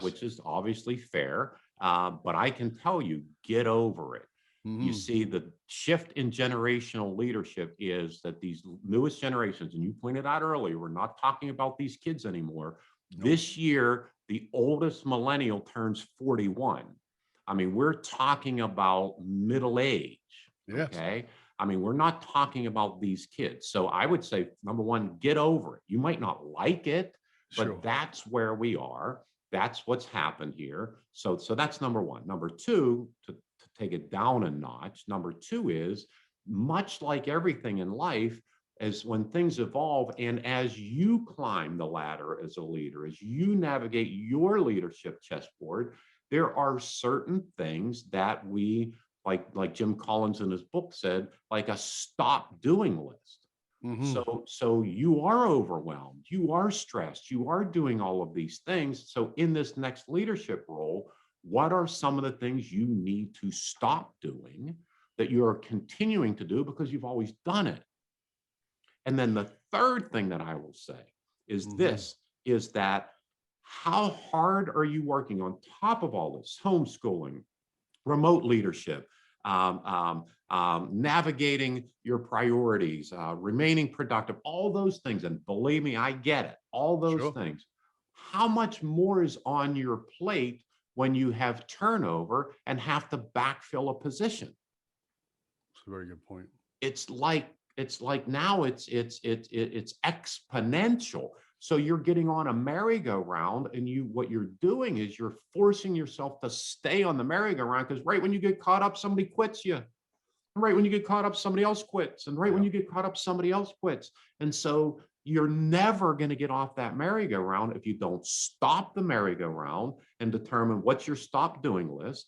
which is obviously fair, but I can tell you, get over it. You see, the shift in generational leadership is that these newest generations, and you pointed out earlier, we're not talking about these kids anymore. Nope. This year, the oldest millennial turns 41. I mean, we're talking about middle age. Yes. Okay. I mean, we're not talking about these kids. So I would say, number one, get over it. You might not like it, but that's where we are. That's what's happened here. So that's number one. Number two, to take it down a notch, number two is, much like everything in life, as when things evolve and as you climb the ladder as a leader, as you navigate your leadership chessboard, there are certain things that we, like Jim Collins in his book said, like a stop doing list. So you are overwhelmed, you are stressed, you are doing all of these things. So in this next leadership role, what are some of the things you need to stop doing that you're continuing to do because you've always done it? And then the third thing that I will say is this, is that How hard are you working on top of all this? Homeschooling, remote leadership, navigating your priorities, remaining productive, all those things. And believe me, I get it, all those Sure. things. How much more is on your plate when you have turnover and have to backfill a position? That's a very good point. It's like now it's exponential. So you're getting on a merry-go-round, and what you're doing is you're forcing yourself to stay on the merry-go-round, because right when you get caught up, somebody quits you. Right when you get caught up, somebody else quits. And right when you get caught up, somebody else quits. And so you're never going to get off that merry-go-round if you don't stop the merry-go-round and determine what's your stop doing list.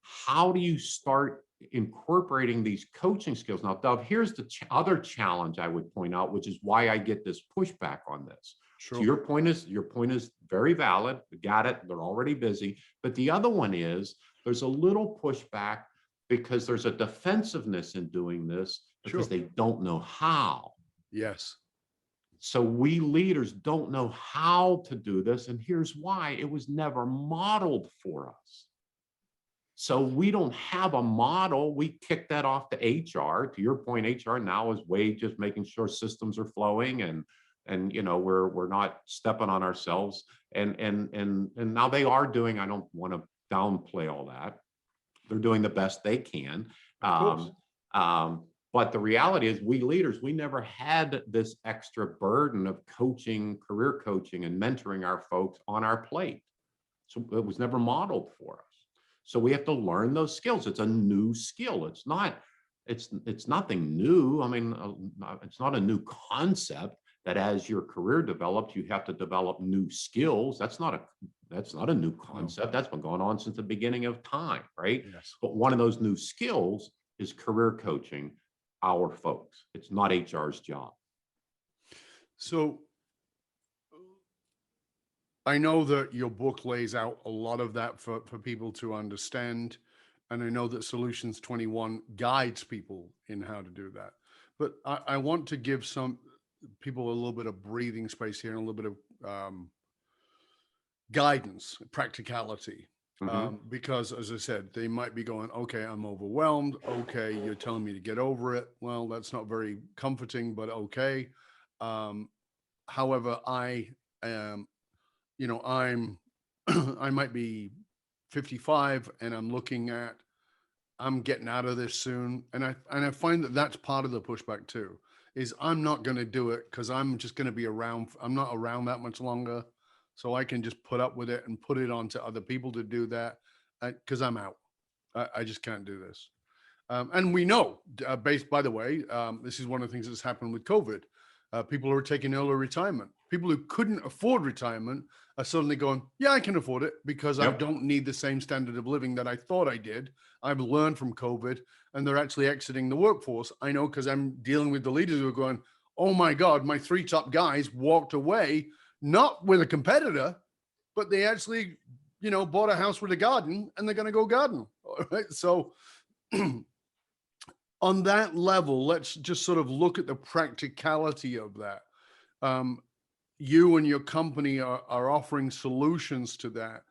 How do you start incorporating these coaching skills? Now, Dov, here's the other challenge I would point out, which is why I get this pushback on this. Sure. So your point is very valid. We got it. They're already busy. But the other one is there's a little pushback because there's a defensiveness in doing this because they don't know how. Yes. So we leaders don't know how to do this. And here's why: it was never modeled for us. So we don't have a model. We kick that off to HR. To your point, HR now is just making sure systems are flowing and we're not stepping on ourselves. And now they are doing, I don't want to downplay all that. They're doing the best they can. But the reality is, we leaders, we never had this extra burden of coaching, career coaching, and mentoring our folks on our plate. So it was never modeled for us. So we have to learn those skills. It's a new skill. It's nothing new. I mean, it's not a new concept that as your career develops, you have to develop new skills. That's not a new concept. That's been going on since the beginning of time, right? Yes. But one of those new skills is career coaching our folks. It's not HR's job. So I know that your book lays out a lot of that for people to understand. And I know that Solutions 21 guides people in how to do that. But I want to give some people a little bit of breathing space here and a little bit of guidance, practicality. Because as I said, they might be going, okay, I'm overwhelmed. Okay, you're telling me to get over it. Well, that's not very comforting, but okay. However, I am, I might be 55 and I'm getting out of this soon. And I find that that's part of the pushback too, is I'm not going to do it because I'm just going to be around. I'm not around that much longer. So I can just put up with it and put it on to other people to do that because I'm out. I just can't do this. And we know, by the way, this is one of the things that's happened with COVID. People who are taking early retirement. People who couldn't afford retirement are suddenly going, yeah, I can afford it because I don't need the same standard of living that I thought I did. I've learned from COVID, and they're actually exiting the workforce. I know because I'm dealing with the leaders who are going, oh my God, my 3 top guys walked away, not with a competitor, but they actually, bought a house with a garden and they're going to go garden. All right. So on that level, let's just sort of look at the practicality of that. You and your company are offering solutions to that.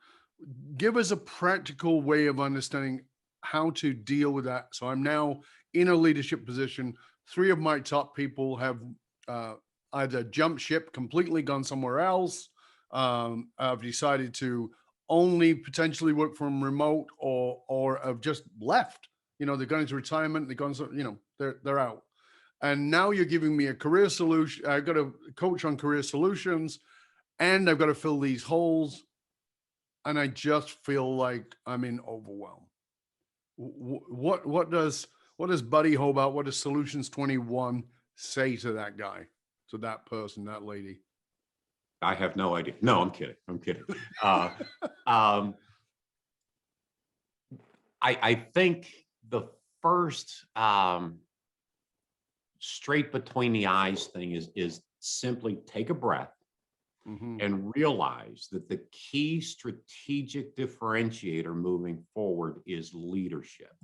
Give us a practical way of understanding how to deal with that. So I'm now in a leadership position. 3 of my top people have either jumped ship, completely gone somewhere else. I've decided to only potentially work from remote or have just left. They're going into retirement. They're gone. They're out. And now you're giving me a career solution. I've got a coach on career solutions, and I've got to fill these holes. And I just feel like I'm in overwhelm. What does Buddy Hobart, what does Solutions 21 say to that guy, to that person, that lady? I have no idea. No, I'm kidding. I think the first straight between the eyes thing is simply take a breath and realize that the key strategic differentiator moving forward is leadership.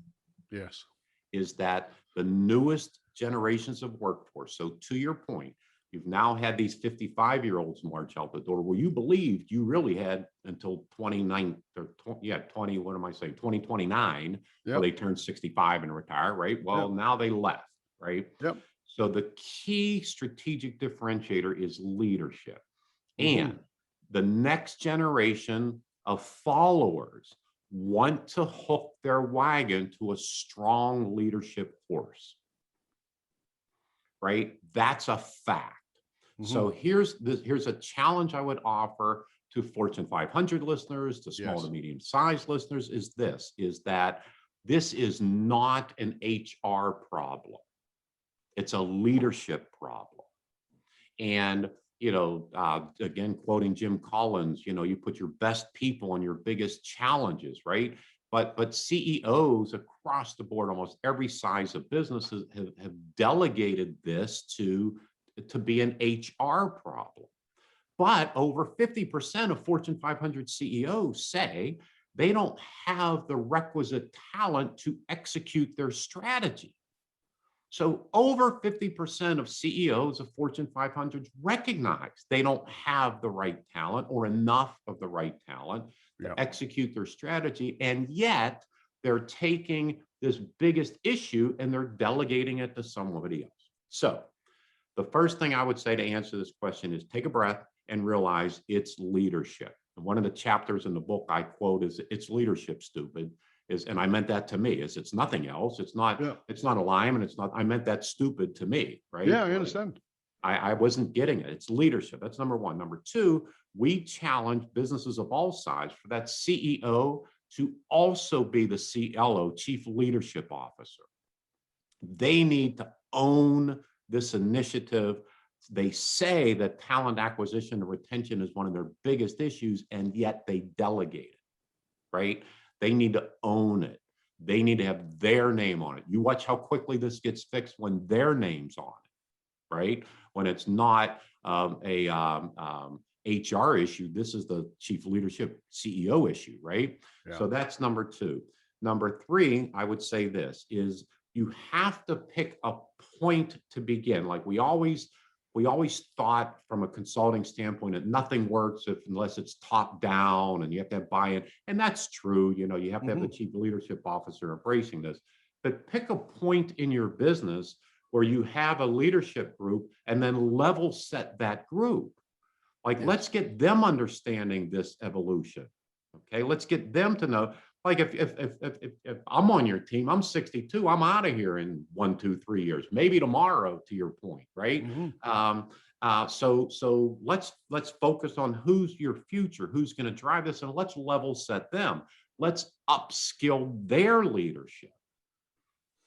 Yes. Is that the newest generations of workforce. So to your point, You've now had these 55-year-olds march out the door where you believed you really had until 29 or 20, what am I saying, 2029, Yep. where they turn 65 and retire, right? Well, Yep. now they left, right? Yep. So the key strategic differentiator is leadership. Mhm. And the next generation of followers want to hook their wagon to a strong leadership horse, right? That's a fact. So here's a challenge I would offer to Fortune 500 listeners, to small Yes. to medium sized listeners, is that this is not an HR problem. It's a leadership problem. And, again, quoting Jim Collins, you put your best people on your biggest challenges, right? But CEOs across the board, almost every size of businesses have delegated this to be an HR problem. But over 50% of Fortune 500 CEOs say they don't have the requisite talent to execute their strategy. So over 50% of CEOs of Fortune 500 recognize they don't have the right talent or enough of the right talent to execute their strategy. And yet they're taking this biggest issue and they're delegating it to somebody else. So the first thing I would say to answer this question is take a breath and realize it's leadership. And one of the chapters in the book I quote is, "It's leadership, stupid." And I meant that to me, it's nothing else. It's not alignment. I meant that stupid to me, right? Yeah, I understand. I wasn't getting it. It's leadership. That's number one. Number two, we challenge businesses of all sizes for that CEO to also be the CLO, Chief Leadership Officer. They need to own this initiative. They say that talent acquisition and retention is one of their biggest issues, and yet they delegate it, right? They need to own it. They need to have their name on it. You watch how quickly this gets fixed when their name's on it, right? When it's not a HR issue, this is the chief leadership CEO issue, right? Yeah. So that's number two. Number three, I would say this is you have to pick a point to begin. Like we always thought from a consulting standpoint that nothing works unless it's top down and you have to have buy-in. And that's true. You have to have the chief leadership officer embracing this. But pick a point in your business where you have a leadership group and then level set that group. Like, let's get them understanding this evolution. Okay, let's get them to know. Like if I'm on your team, I'm 62, I'm out of here in 1, 2, 3 years, maybe tomorrow, to your point, right? So let's focus on who's your future, who's going to drive this, and let's level set them. Let's upskill their leadership,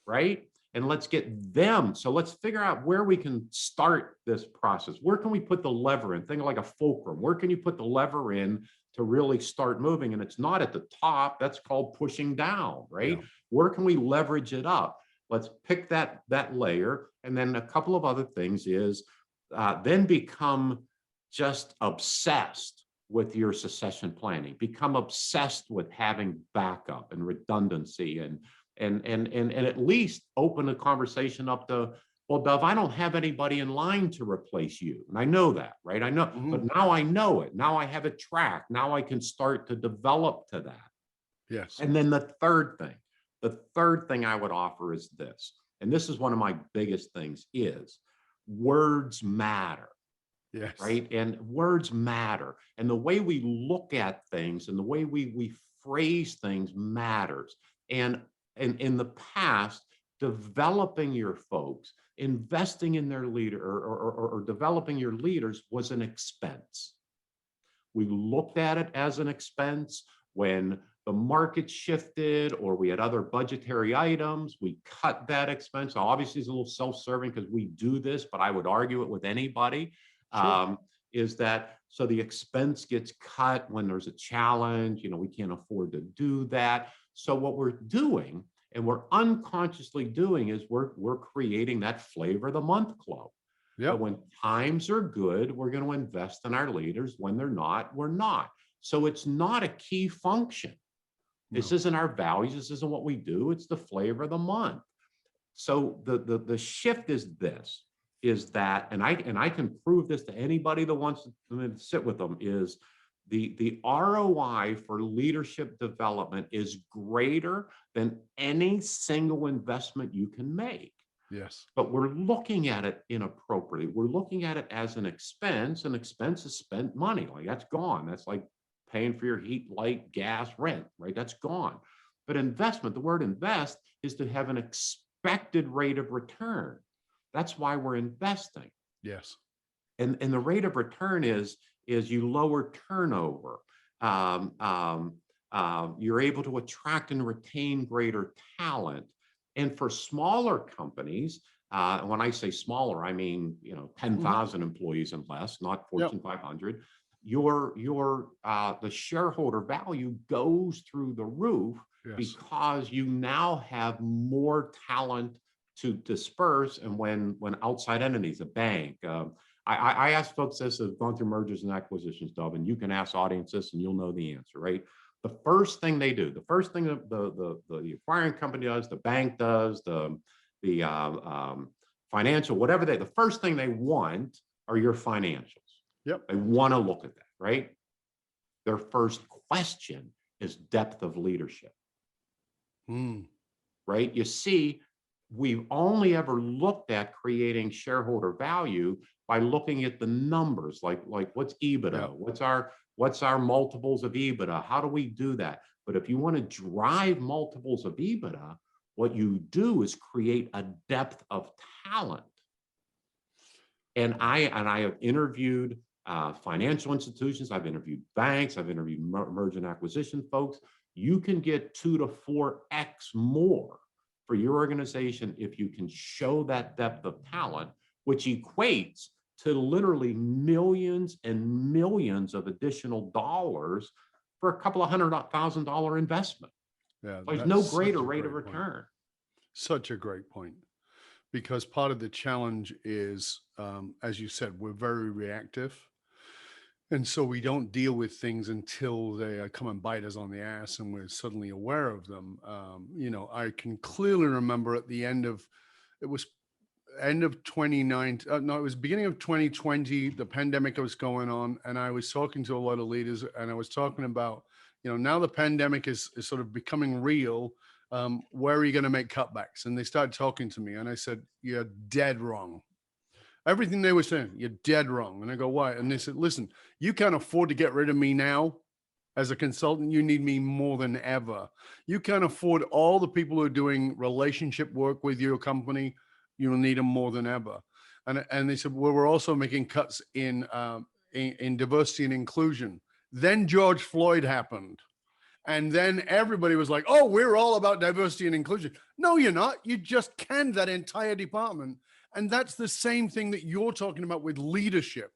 right? And let's get them. So let's figure out where we can start this process. Where can we put the lever in? Think like a fulcrum. Where can you put the lever in to really start moving? And it's not at the top. That's called pushing down, right? Yeah. Where can we leverage it up? Let's pick that layer. And then a couple of other things is then become just obsessed with your succession planning. Become obsessed with having backup and redundancy and at least open the conversation up to, well, Dov, I don't have anybody in line to replace you. And I know that, right? I know, but now I know it. Now I have it tracked. Now I can start to develop to that. Yes. And then the third thing I would offer is this, and this is one of my biggest things, is words matter. Yes. Right. And words matter. And the way we look at things and the way we phrase things matters. And in the past, developing your folks, investing in their leader or developing your leaders was an expense. We looked at it as an expense. When the market shifted or we had other budgetary items, we cut that expense. Now, obviously, it's a little self-serving because we do this, but I would argue it with anybody. Sure. Is that so the expense gets cut when there's a challenge, we can't afford to do that. So what we're doing, and we're unconsciously doing, is we're creating that flavor of the month club. Yep. So when times are good, we're going to invest in our leaders. When they're not, we're not. So it's not a key function. No. This isn't our values. This isn't what we do. It's the flavor of the month. So the shift is this, is that, and I can prove this to anybody that wants to sit with them, is the ROI for leadership development is greater than any single investment you can make. Yes. But we're looking at it inappropriately. We're looking at it as an expense. An expense is spent money. Like, that's gone. That's like paying for your heat, light, gas, rent, right? That's gone. But investment, the word invest is to have an expected rate of return. That's why we're investing. Yes. And the rate of return is you lower turnover. You're able to attract and retain greater talent. And for smaller companies, when I say smaller, I mean 10,000 employees and less, not Fortune 500. The shareholder value goes through the roof. Yes. Because you now have more talent to disperse, and when outside entities, a bank. I ask folks this have gone through mergers and acquisitions, Dov, and you can ask audiences and you'll know the answer, right? The first thing they do, the first thing that the acquiring company does, the bank does, the financial, whatever the first thing they want are your financials. Yep. They want to look at that, right? Their first question is depth of leadership. Right? You see, we've only ever looked at creating shareholder value by looking at the numbers, like what's EBITDA, what's our multiples of EBITDA, how do we do that? But if you want to drive multiples of EBITDA, what you do is create a depth of talent. And I have interviewed financial institutions, I've interviewed banks, I've interviewed merger and acquisition folks. You can get 2 to 4x more for your organization if you can show that depth of talent, which equates to literally millions and millions of additional dollars for a couple of $100,000 investment. Yeah, there's no greater rate of return. Such a great point, because part of the challenge is, as you said, we're very reactive. And so we don't deal with things until they come and bite us on the ass and we're suddenly aware of them. I can clearly remember at the end of 2019, it was beginning of 2020, the pandemic was going on, and I was talking to a lot of leaders, and I was talking about, now the pandemic is sort of becoming real. Where are you going to make cutbacks? And they started talking to me, and I said, you're dead wrong. Everything they were saying, you're dead wrong. And I go, why? And they said, listen, you can't afford to get rid of me now. As a consultant, you need me more than ever. You can't afford all the people who are doing relationship work with your company. You'll need them more than ever. And they said, well, we're also making cuts in diversity and inclusion. Then George Floyd happened. And then everybody was like, oh, we're all about diversity and inclusion. No, you're not. You just canned that entire department. And that's the same thing that you're talking about with leadership.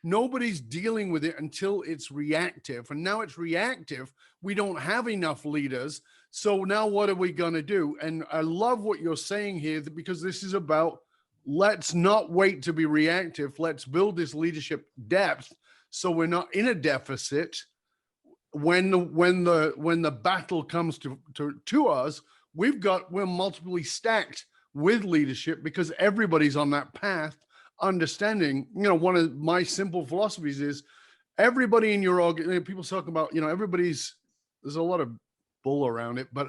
Nobody's dealing with it until it's reactive. And now it's reactive. We don't have enough leaders. So now what are we going to do? And I love what you're saying here, because this is about, let's not wait to be reactive. Let's build this leadership depth so we're not in a deficit. When the battle comes to us, we're multiply stacked with leadership, because everybody's on that path, understanding, one of my simple philosophies is everybody in your org, people talk about, there's a lot of bull around it, but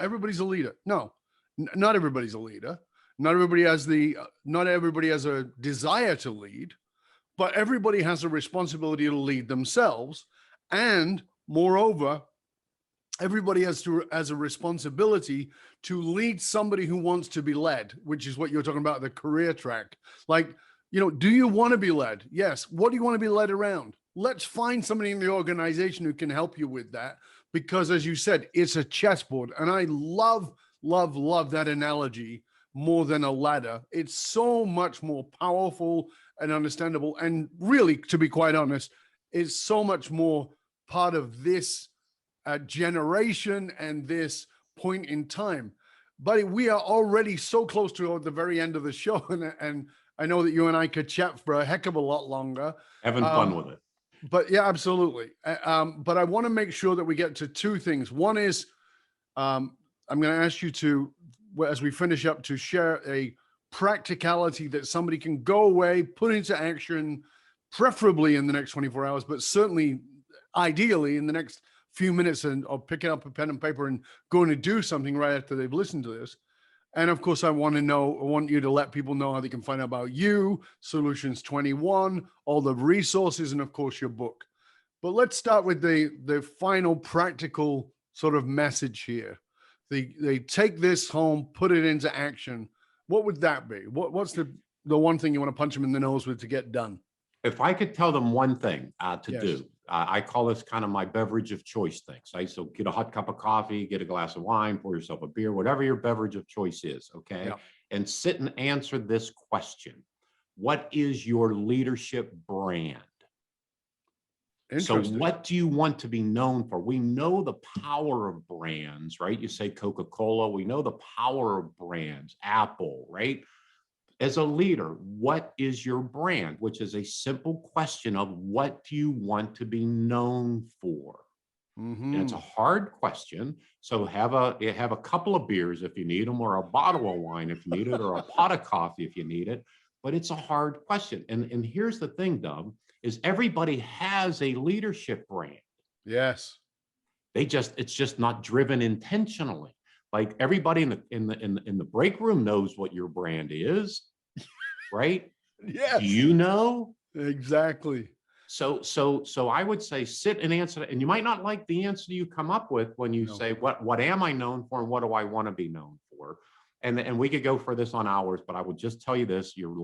everybody's a leader. No, not everybody's a leader. Not everybody has a desire to lead, but everybody has a responsibility to lead themselves. And moreover, everybody has a responsibility to lead somebody who wants to be led, which is what you're talking about, the career track. Like, do you want to be led? Yes. What do you want to be led around? Let's find somebody in the organization who can help you with that. Because as you said, it's a chessboard. And I love that analogy more than a ladder. It's so much more powerful and understandable. And really, to be quite honest, it's so much more part of this generation and this point in time. Buddy, we are already so close to the very end of the show, and I know that you and I could chat for a heck of a lot longer. Having fun with it. But yeah, absolutely. But I want to make sure that we get to two things. One is I'm going to ask you to, as we finish up, to share a practicality that somebody can go away, put into action, preferably in the next 24 hours, but certainly ideally in the next few minutes, and or picking up a pen and paper and going to do something right after they've listened to this. And of course, I want you to let people know how they can find out about you, Solutions 21, all the resources, and of course your book. But let's start with the final practical sort of message here. They take this home, put it into action. What would that be? What's the one thing you want to punch them in the nose with to get done? If I could tell them one thing to Yes. do, I call this kind of my beverage of choice things. Right? So get a hot cup of coffee, get a glass of wine, pour yourself a beer, whatever your beverage of choice is, okay? Yeah. And sit and answer this question. What is your leadership brand? So what do you want to be known for? We know the power of brands, right? You say Coca-Cola, we know the power of brands, Apple, right? As a leader, what is your brand? Which is a simple question of what do you want to be known for? And it's a hard question. So have a couple of beers if you need them, or a bottle of wine if you need it, or a pot of coffee if you need it. But it's a hard question. And here's the thing, Doug, is everybody has a leadership brand. Yes. It's just not driven intentionally. Like everybody in the break room knows what your brand is, right? Yes. Do you know? Exactly. So I would say sit and answer, and you might not like the answer you come up with when you say, what am I known for and what do I want to be known for? And we could go for this on hours, but I would just tell you this, your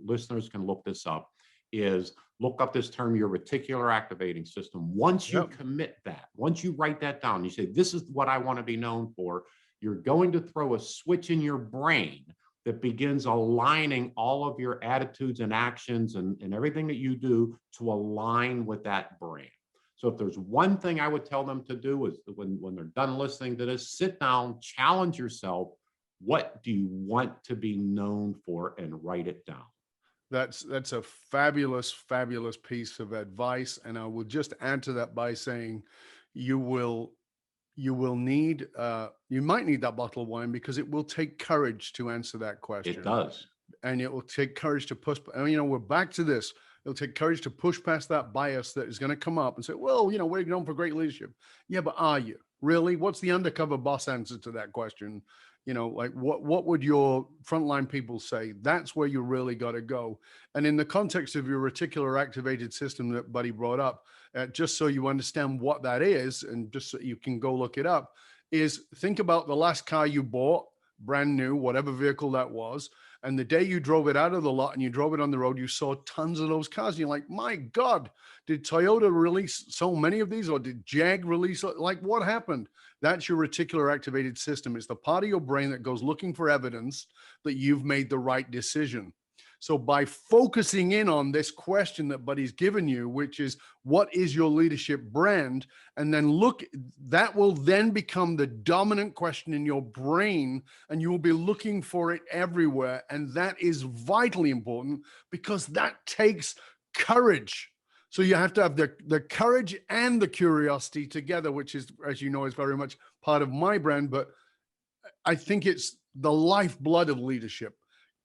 listeners can look this up, is look up this term, your reticular activating system. Once you commit that, once you write that down, you say, this is what I want to be known for, you're going to throw a switch in your brain that begins aligning all of your attitudes and actions and everything that you do to align with that brand. So if there's one thing I would tell them to do is when they're done listening to this, sit down, challenge yourself. What do you want to be known for, and write it down. That's a fabulous, fabulous piece of advice. And I will just add to that by saying you might need that bottle of wine, because it will take courage to answer that question. It does. And it will take courage to push. And, we're back to this. It'll take courage to push past that bias that is going to come up and say, well, we're known for great leadership. Yeah, but are you really? What's the undercover boss answer to that question? Like what would your frontline people say? That's where you really got to go. And in the context of your reticular activated system that Buddy brought up, just so you understand what that is, and just so you can go look it up, is think about the last car you bought, brand new, whatever vehicle that was. And the day you drove it out of the lot and you drove it on the road, you saw tons of those cars. And you're like, my God, did Toyota release so many of these, or did Jag release? Like, what happened? That's your reticular activated system. It's the part of your brain that goes looking for evidence that you've made the right decision. So by focusing in on this question that Buddy's given you, which is, what is your leadership brand? And then that will then become the dominant question in your brain, and you will be looking for it everywhere. And that is vitally important, because that takes courage. So you have to have the courage and the curiosity together, which is, as you know, is very much part of my brand. But I think it's the lifeblood of leadership.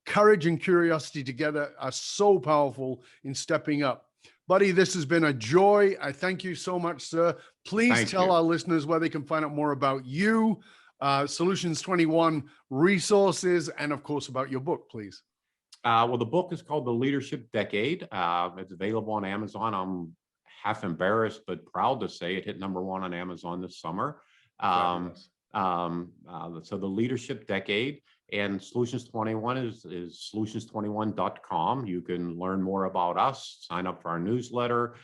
Courage and curiosity together are so powerful in stepping up. Buddy, this has been a joy. I thank you so much, sir. Please tell our listeners where they can find out more about you, Solutions 21 resources, and of course about your book, please. Well, the book is called The Leadership Decade. It's available on Amazon. I'm half embarrassed, but proud to say it hit #1 on Amazon this summer. So The Leadership Decade, and Solutions 21 is solutions21.com. You can learn more about us, sign up for our newsletter,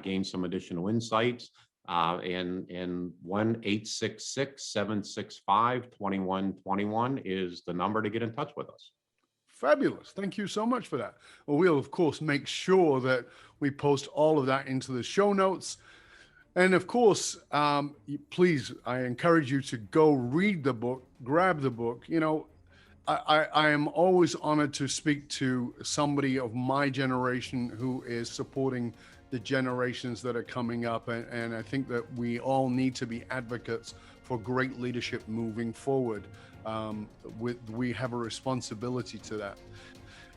gain some additional insights. And 1-866-765-2121 is the number to get in touch with us. Fabulous. Thank you so much for that. Well, we'll, of course, make sure that we post all of that into the show notes. And of course, please, I encourage you to go read the book, grab the book. I am always honored to speak to somebody of my generation who is supporting the generations that are coming up. And I think that we all need to be advocates for great leadership moving forward. We have a responsibility to that.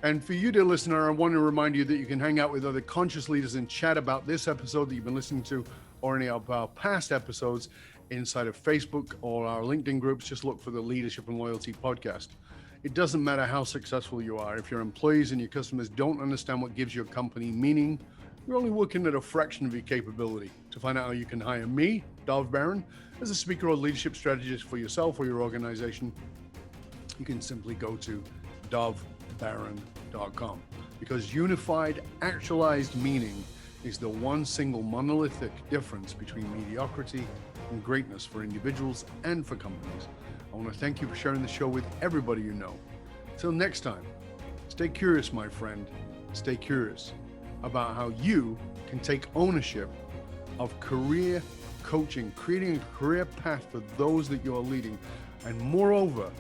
And for you, dear listener, I want to remind you that you can hang out with other conscious leaders and chat about this episode that you've been listening to or any of our past episodes inside of Facebook or our LinkedIn groups. Just look for the Leadership and Loyalty Podcast. It doesn't matter how successful you are. If your employees and your customers don't understand what gives your company meaning, you're only working at a fraction of your capability. To find out how you can hire me, Dov Baron, as a speaker or leadership strategist for yourself or your organization, you can simply go to dovbaron.com, because unified, actualized meaning is the one single monolithic difference between mediocrity and greatness for individuals and for companies. I want to thank you for sharing the show with everybody you know. Till next time, stay curious, my friend. Stay curious about how you can take ownership of career coaching, creating a career path for those that you're leading. And moreover,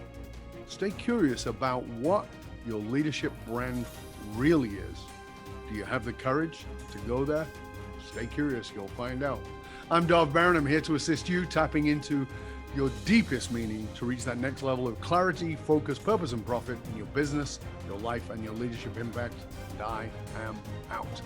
stay curious about what your leadership brand really is. Do you have the courage to go there? Stay curious, you'll find out. I'm Dov Baron. I'm here to assist you tapping into your deepest meaning to reach that next level of clarity, focus, purpose, and profit in your business, your life, and your leadership impact. And I am out.